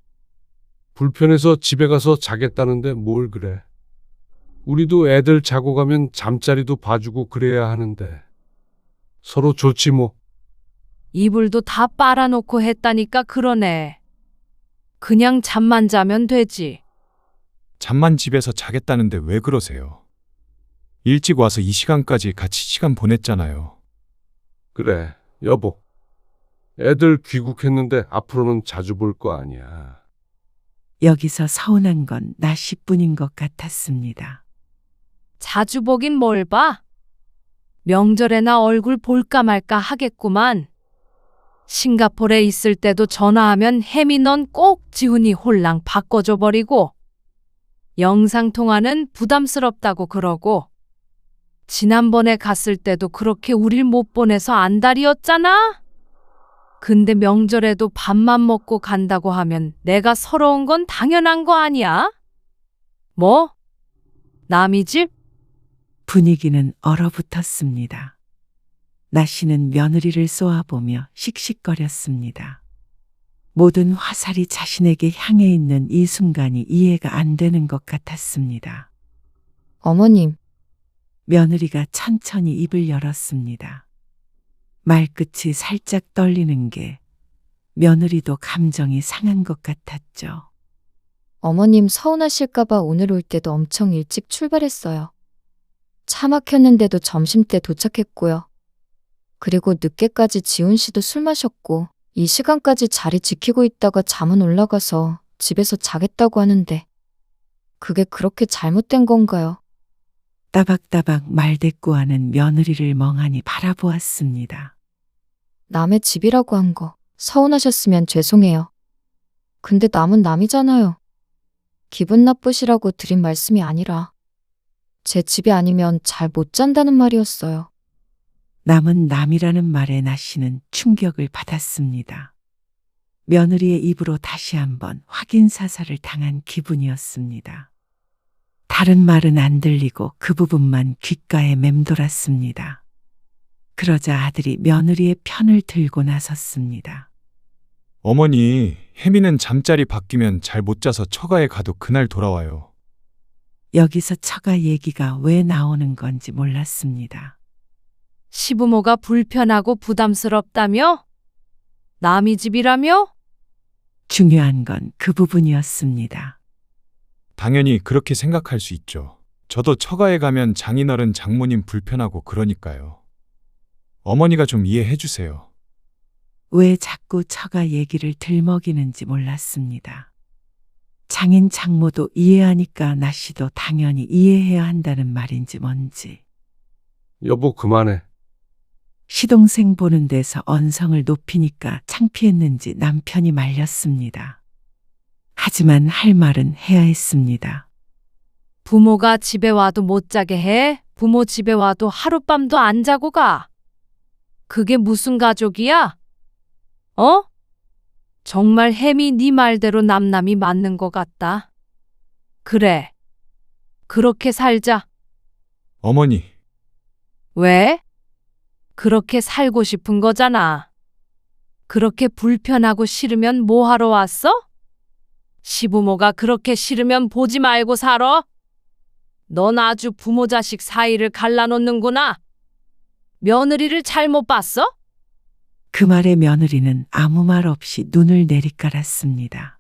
불편해서 집에 가서 자겠다는데 뭘 그래. 우리도 애들 자고 가면 잠자리도 봐주고 그래야 하는데. 서로 좋지 뭐. 이불도 다 빨아놓고 했다니까 그러네. 그냥 잠만 자면 되지. 잠만 집에서 자겠다는데 왜 그러세요? 일찍 와서 이 시간까지 같이 시간 보냈잖아요. 그래, 여보. 애들 귀국했는데 앞으로는 자주 볼 거 아니야. 여기서 서운한 건 나 씨뿐인 것 같았습니다. 자주 보긴 뭘 봐. 명절에나 얼굴 볼까 말까 하겠구만. 싱가포르에 있을 때도 전화하면 혜미 넌 꼭 지훈이 홀랑 바꿔줘 버리고 영상통화는 부담스럽다고 그러고 지난번에 갔을 때도 그렇게 우릴 못 보내서 안달이었잖아. 근데 명절에도 밥만 먹고 간다고 하면 내가 서러운 건 당연한 거 아니야? 뭐? 남이 집? 분위기는 얼어붙었습니다. 나 씨는 며느리를 쏘아보며 씩씩거렸습니다. 모든 화살이 자신에게 향해 있는 이 순간이 이해가 안 되는 것 같았습니다. 어머님, 며느리가 천천히 입을 열었습니다. 말끝이 살짝 떨리는 게 며느리도 감정이 상한 것 같았죠. 어머님 서운하실까봐 오늘 올 때도 엄청 일찍 출발했어요. 차 막혔는데도 점심때 도착했고요. 그리고 늦게까지 지훈 씨도 술 마셨고 이 시간까지 자리 지키고 있다가 잠은 올라가서 집에서 자겠다고 하는데 그게 그렇게 잘못된 건가요? 따박따박 말대꾸하는 며느리를 멍하니 바라보았습니다. 남의 집이라고 한 거 서운하셨으면 죄송해요. 근데 남은 남이잖아요. 기분 나쁘시라고 드린 말씀이 아니라 제 집이 아니면 잘 못 잔다는 말이었어요. 남은 남이라는 말에 나 씨는 충격을 받았습니다. 며느리의 입으로 다시 한번 확인 사살을 당한 기분이었습니다. 다른 말은 안 들리고 그 부분만 귓가에 맴돌았습니다. 그러자 아들이 며느리의 편을 들고 나섰습니다. 어머니, 혜미는 잠자리 바뀌면 잘 못 자서 처가에 가도 그날 돌아와요. 여기서 처가 얘기가 왜 나오는 건지 몰랐습니다. 시부모가 불편하고 부담스럽다며? 남이 집이라며? 중요한 건 그 부분이었습니다. 당연히 그렇게 생각할 수 있죠. 저도 처가에 가면 장인어른 장모님 불편하고 그러니까요. 어머니가 좀 이해해 주세요. 왜 자꾸 처가 얘기를 들먹이는지 몰랐습니다. 장인 장모도 이해하니까 나 씨도 당연히 이해해야 한다는 말인지 뭔지. 여보, 그만해. 시동생 보는 데서 언성을 높이니까 창피했는지 남편이 말렸습니다. 하지만 할 말은 해야 했습니다. 부모가 집에 와도 못 자게 해? 부모 집에 와도 하룻밤도 안 자고 가? 그게 무슨 가족이야? 어? 정말 혜미 네 말대로 남남이 맞는 것 같다. 그래. 그렇게 살자. 어머니, 왜? 그렇게 살고 싶은 거잖아. 그렇게 불편하고 싫으면 뭐 하러 왔어? 시부모가 그렇게 싫으면 보지 말고 살아. 넌 아주 부모 자식 사이를 갈라놓는구나. 며느리를 잘못 봤어? 그 말에 며느리는 아무 말 없이 눈을 내리깔았습니다.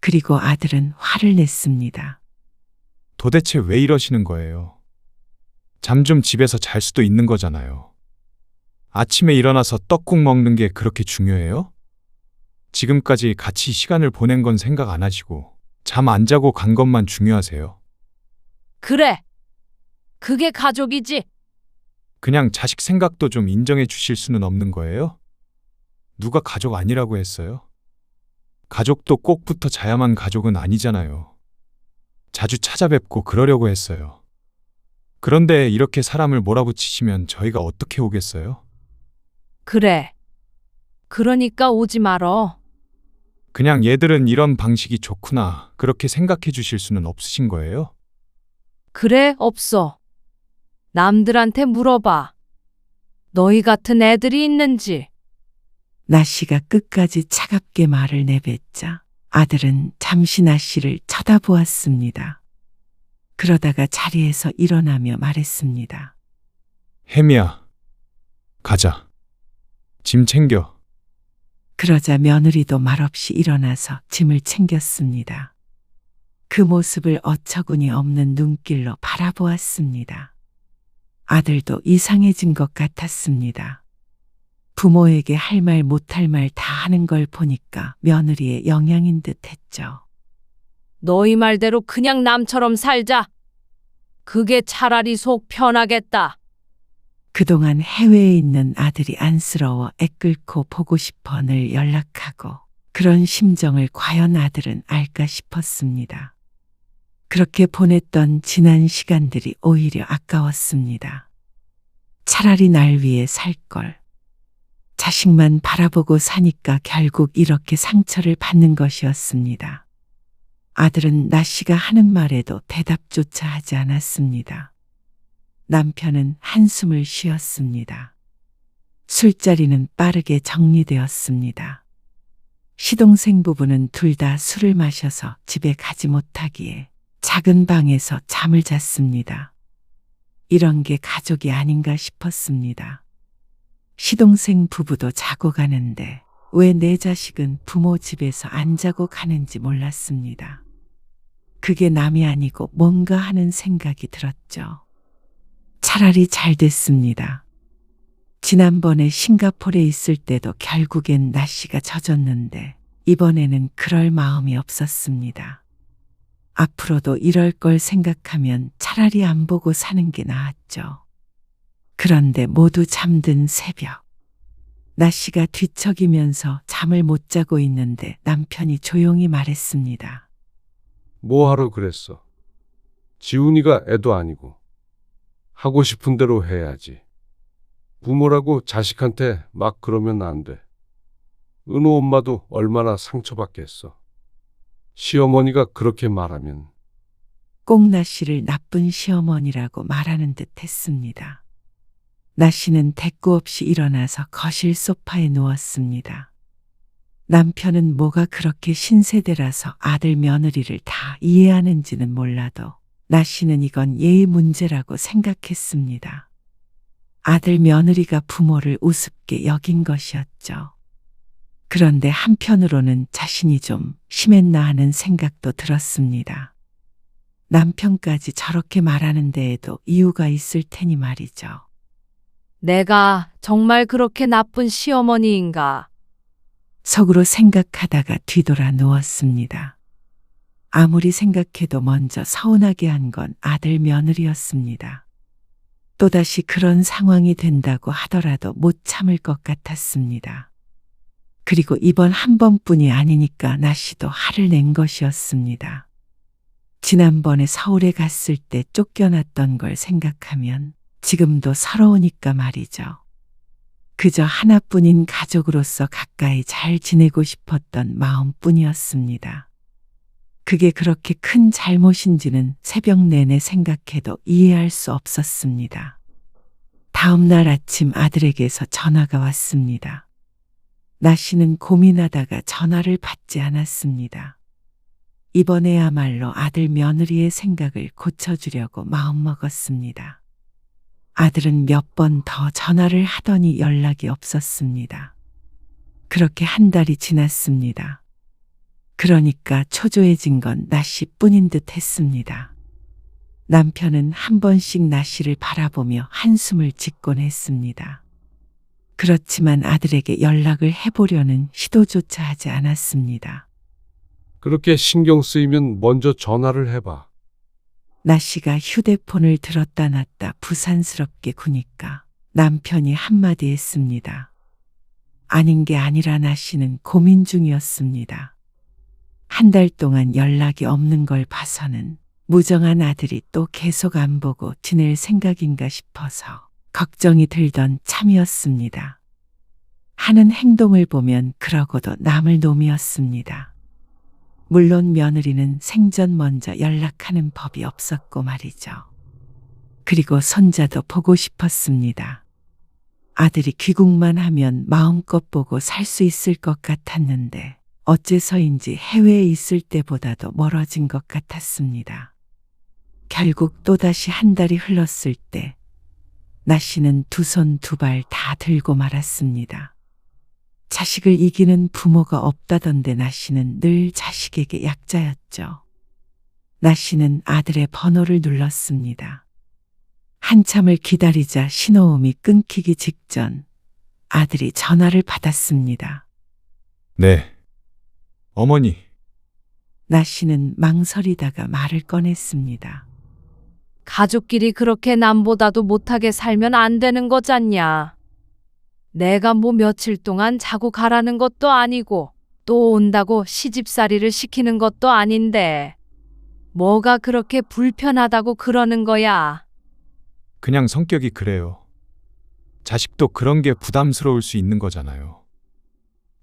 그리고 아들은 화를 냈습니다. 도대체 왜 이러시는 거예요? 잠 좀 집에서 잘 수도 있는 거잖아요. 아침에 일어나서 떡국 먹는 게 그렇게 중요해요? 지금까지 같이 시간을 보낸 건 생각 안 하시고 잠 안 자고 간 것만 중요하세요. 그래. 그게 가족이지. 그냥 자식 생각도 좀 인정해 주실 수는 없는 거예요? 누가 가족 아니라고 했어요? 가족도 꼭 붙어 자야만 가족은 아니잖아요. 자주 찾아뵙고 그러려고 했어요. 그런데 이렇게 사람을 몰아붙이시면 저희가 어떻게 오겠어요? 그래. 그러니까 오지 말어. 그냥 얘들은 이런 방식이 좋구나. 그렇게 생각해 주실 수는 없으신 거예요? 그래, 없어. 남들한테 물어봐. 너희 같은 애들이 있는지. 나씨가 끝까지 차갑게 말을 내뱉자 아들은 잠시 나씨를 쳐다보았습니다. 그러다가 자리에서 일어나며 말했습니다. 혜미야, 가자. 짐 챙겨. 그러자 며느리도 말없이 일어나서 짐을 챙겼습니다. 그 모습을 어처구니 없는 눈길로 바라보았습니다. 아들도 이상해진 것 같았습니다. 부모에게 할 말 못할 말 다 하는 걸 보니까 며느리의 영향인 듯 했죠. 너희 말대로 그냥 남처럼 살자. 그게 차라리 속 편하겠다. 그동안 해외에 있는 아들이 안쓰러워 애끓고 보고 싶어 늘 연락하고 그런 심정을 과연 아들은 알까 싶었습니다. 그렇게 보냈던 지난 시간들이 오히려 아까웠습니다. 차라리 날 위해 살 걸. 자식만 바라보고 사니까 결국 이렇게 상처를 받는 것이었습니다. 아들은 나씨가 하는 말에도 대답조차 하지 않았습니다. 남편은 한숨을 쉬었습니다. 술자리는 빠르게 정리되었습니다. 시동생 부부는 둘 다 술을 마셔서 집에 가지 못하기에 작은 방에서 잠을 잤습니다. 이런 게 가족이 아닌가 싶었습니다. 시동생 부부도 자고 가는데 왜 내 자식은 부모 집에서 안 자고 가는지 몰랐습니다. 그게 남이 아니고 뭔가 하는 생각이 들었죠. 차라리 잘 됐습니다. 지난번에 싱가포르에 있을 때도 결국엔 나씨가 젖었는데 이번에는 그럴 마음이 없었습니다. 앞으로도 이럴 걸 생각하면 차라리 안 보고 사는 게 나았죠. 그런데 모두 잠든 새벽. 나씨가 뒤척이면서 잠을 못 자고 있는데 남편이 조용히 말했습니다. 뭐하러 그랬어? 지훈이가 애도 아니고. 하고 싶은 대로 해야지. 부모라고 자식한테 막 그러면 안 돼. 은호 엄마도 얼마나 상처받겠어. 시어머니가 그렇게 말하면. 꼭 나씨를 나쁜 시어머니라고 말하는 듯 했습니다. 나씨는 대꾸 없이 일어나서 거실 소파에 누웠습니다. 남편은 뭐가 그렇게 신세대라서 아들 며느리를 다 이해하는지는 몰라도 나씨는 이건 예의 문제라고 생각했습니다. 아들 며느리가 부모를 우습게 여긴 것이었죠. 그런데 한편으로는 자신이 좀 심했나 하는 생각도 들었습니다. 남편까지 저렇게 말하는 데에도 이유가 있을 테니 말이죠. 내가 정말 그렇게 나쁜 시어머니인가? 속으로 생각하다가 뒤돌아 누웠습니다. 아무리 생각해도 먼저 서운하게 한 건 아들 며느리였습니다. 또다시 그런 상황이 된다고 하더라도 못 참을 것 같았습니다. 그리고 이번 한 번뿐이 아니니까 나씨도 화를 낸 것이었습니다. 지난번에 서울에 갔을 때 쫓겨났던 걸 생각하면 지금도 서러우니까 말이죠. 그저 하나뿐인 가족으로서 가까이 잘 지내고 싶었던 마음뿐이었습니다. 그게 그렇게 큰 잘못인지는 새벽 내내 생각해도 이해할 수 없었습니다. 다음 날 아침 아들에게서 전화가 왔습니다. 나씨는 고민하다가 전화를 받지 않았습니다. 이번에야말로 아들 며느리의 생각을 고쳐주려고 마음먹었습니다. 아들은 몇 번 더 전화를 하더니 연락이 없었습니다. 그렇게 한 달이 지났습니다. 그러니까 초조해진 건 나씨뿐인 듯 했습니다. 남편은 한 번씩 나씨를 바라보며 한숨을 짓곤 했습니다. 그렇지만 아들에게 연락을 해보려는 시도조차 하지 않았습니다. 그렇게 신경 쓰이면 먼저 전화를 해봐. 나씨가 휴대폰을 들었다 놨다 부산스럽게 구니까 남편이 한마디 했습니다. 아닌 게 아니라 나씨는 고민 중이었습니다. 한 달 동안 연락이 없는 걸 봐서는 무정한 아들이 또 계속 안 보고 지낼 생각인가 싶어서 걱정이 들던 참이었습니다. 하는 행동을 보면 그러고도 남을 놈이었습니다. 물론 며느리는 생전 먼저 연락하는 법이 없었고 말이죠. 그리고 손자도 보고 싶었습니다. 아들이 귀국만 하면 마음껏 보고 살 수 있을 것 같았는데 어째서인지 해외에 있을 때보다도 멀어진 것 같았습니다. 결국 또다시 한 달이 흘렀을 때 나씨는 두 손 두 발 다 들고 말았습니다. 자식을 이기는 부모가 없다던데 나씨는 늘 자식에게 약자였죠. 나씨는 아들의 번호를 눌렀습니다. 한참을 기다리자 신호음이 끊기기 직전 아들이 전화를 받았습니다. 네. 어머니, 나씨는 망설이다가 말을 꺼냈습니다. 가족끼리 그렇게 남보다도 못하게 살면 안 되는 거잖냐. 내가 뭐 며칠 동안 자고 가라는 것도 아니고 또 온다고 시집살이를 시키는 것도 아닌데 뭐가 그렇게 불편하다고 그러는 거야. 그냥 성격이 그래요. 자식도 그런 게 부담스러울 수 있는 거잖아요.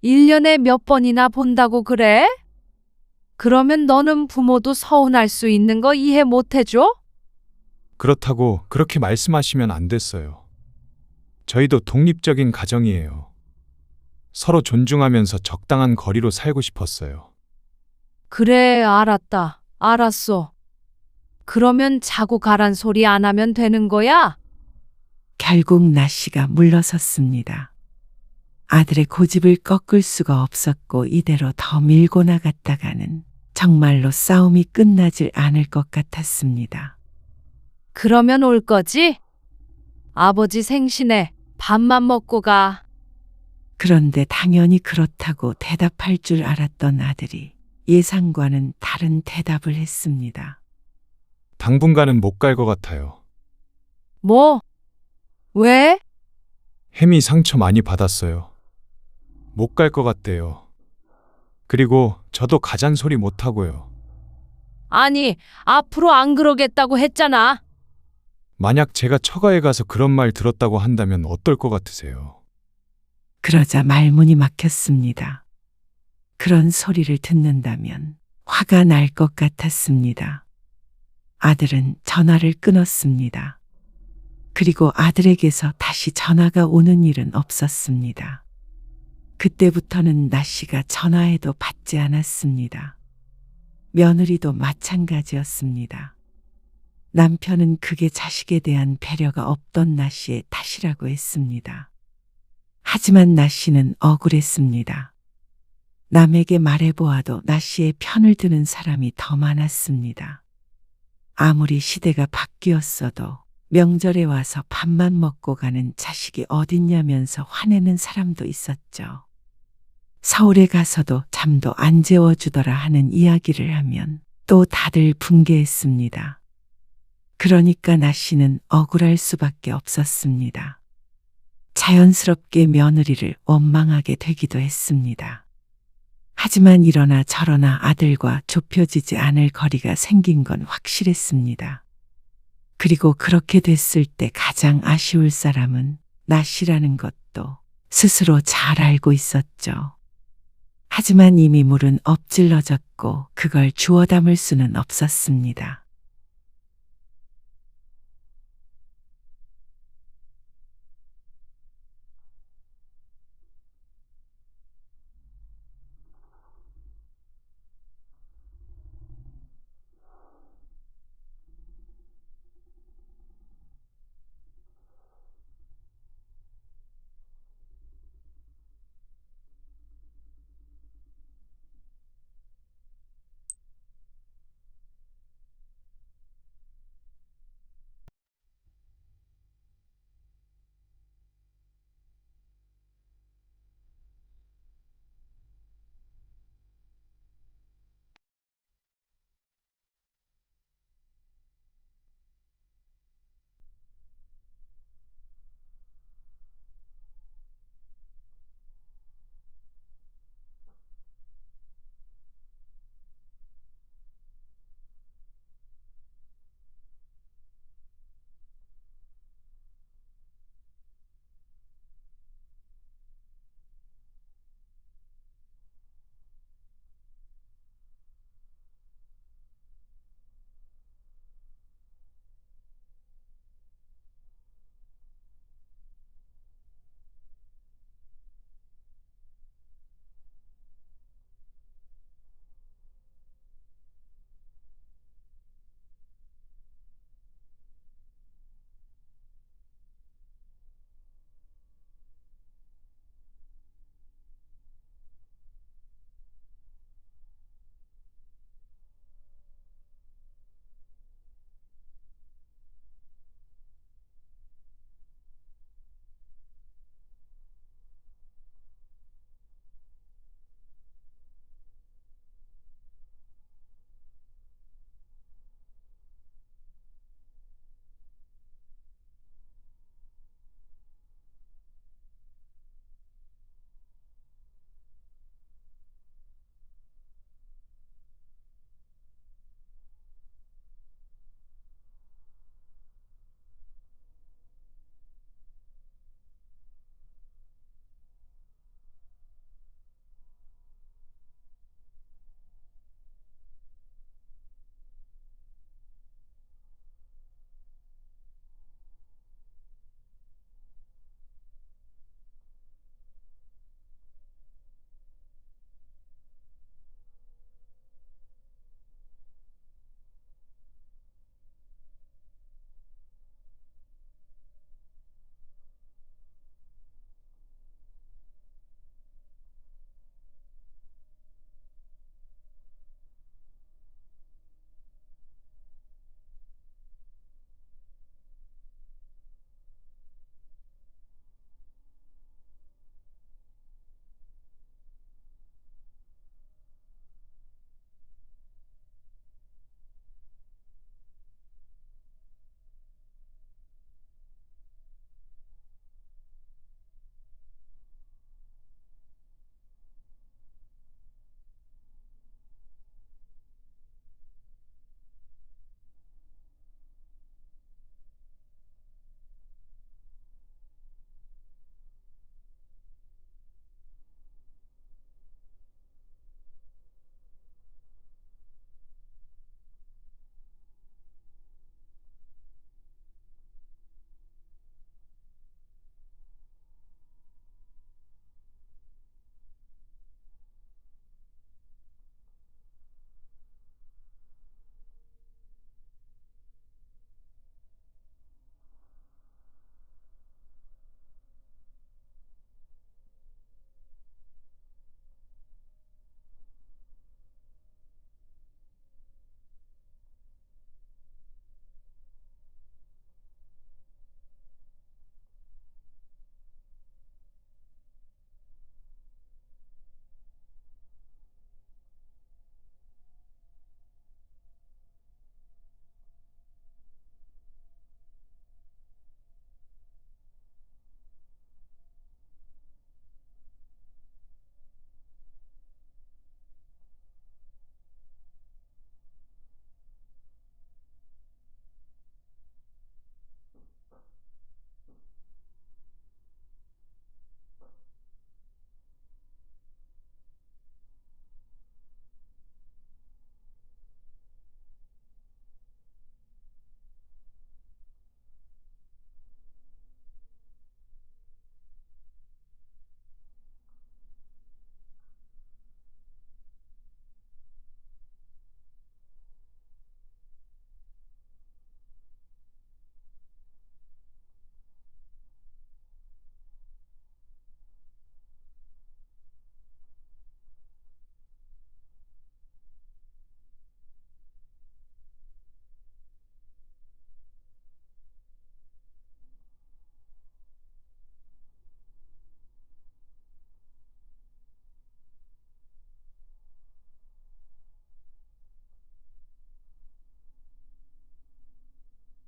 1년에 몇 번이나 본다고 그래? 그러면 너는 부모도 서운할 수 있는 거 이해 못 해줘? 그렇다고 그렇게 말씀하시면 안 됐어요. 저희도 독립적인 가정이에요. 서로 존중하면서 적당한 거리로 살고 싶었어요. 그래, 알았다. 알았어. 그러면 자고 가란 소리 안 하면 되는 거야? 결국 나씨가 물러섰습니다. 아들의 고집을 꺾을 수가 없었고 이대로 더 밀고 나갔다가는 정말로 싸움이 끝나질 않을 것 같았습니다. 그러면 올 거지? 아버지 생신에 밥만 먹고 가. 그런데 당연히 그렇다고 대답할 줄 알았던 아들이 예상과는 다른 대답을 했습니다. 당분간은 못 갈 것 같아요. 뭐? 왜? 햄이 상처 많이 받았어요. 못 갈 것 같대요. 그리고 저도 가잔소리 못 하고요. 아니, 앞으로 안 그러겠다고 했잖아. 만약 제가 처가에 가서 그런 말 들었다고 한다면 어떨 것 같으세요? 그러자 말문이 막혔습니다. 그런 소리를 듣는다면 화가 날 것 같았습니다. 아들은 전화를 끊었습니다. 그리고 아들에게서 다시 전화가 오는 일은 없었습니다. 그때부터는 나씨가 전화해도 받지 않았습니다. 며느리도 마찬가지였습니다. 남편은 그게 자식에 대한 배려가 없던 나씨의 탓이라고 했습니다. 하지만 나씨는 억울했습니다. 남에게 말해보아도 나씨의 편을 드는 사람이 더 많았습니다. 아무리 시대가 바뀌었어도 명절에 와서 밥만 먹고 가는 자식이 어딨냐면서 화내는 사람도 있었죠. 서울에 가서도 잠도 안 재워주더라 하는 이야기를 하면 또 다들 붕괴했습니다. 그러니까 나씨는 억울할 수밖에 없었습니다. 자연스럽게 며느리를 원망하게 되기도 했습니다. 하지만 이러나 저러나 아들과 좁혀지지 않을 거리가 생긴 건 확실했습니다. 그리고 그렇게 됐을 때 가장 아쉬울 사람은 나씨라는 것도 스스로 잘 알고 있었죠. 하지만 이미 물은 엎질러졌고 그걸 주워 담을 수는 없었습니다.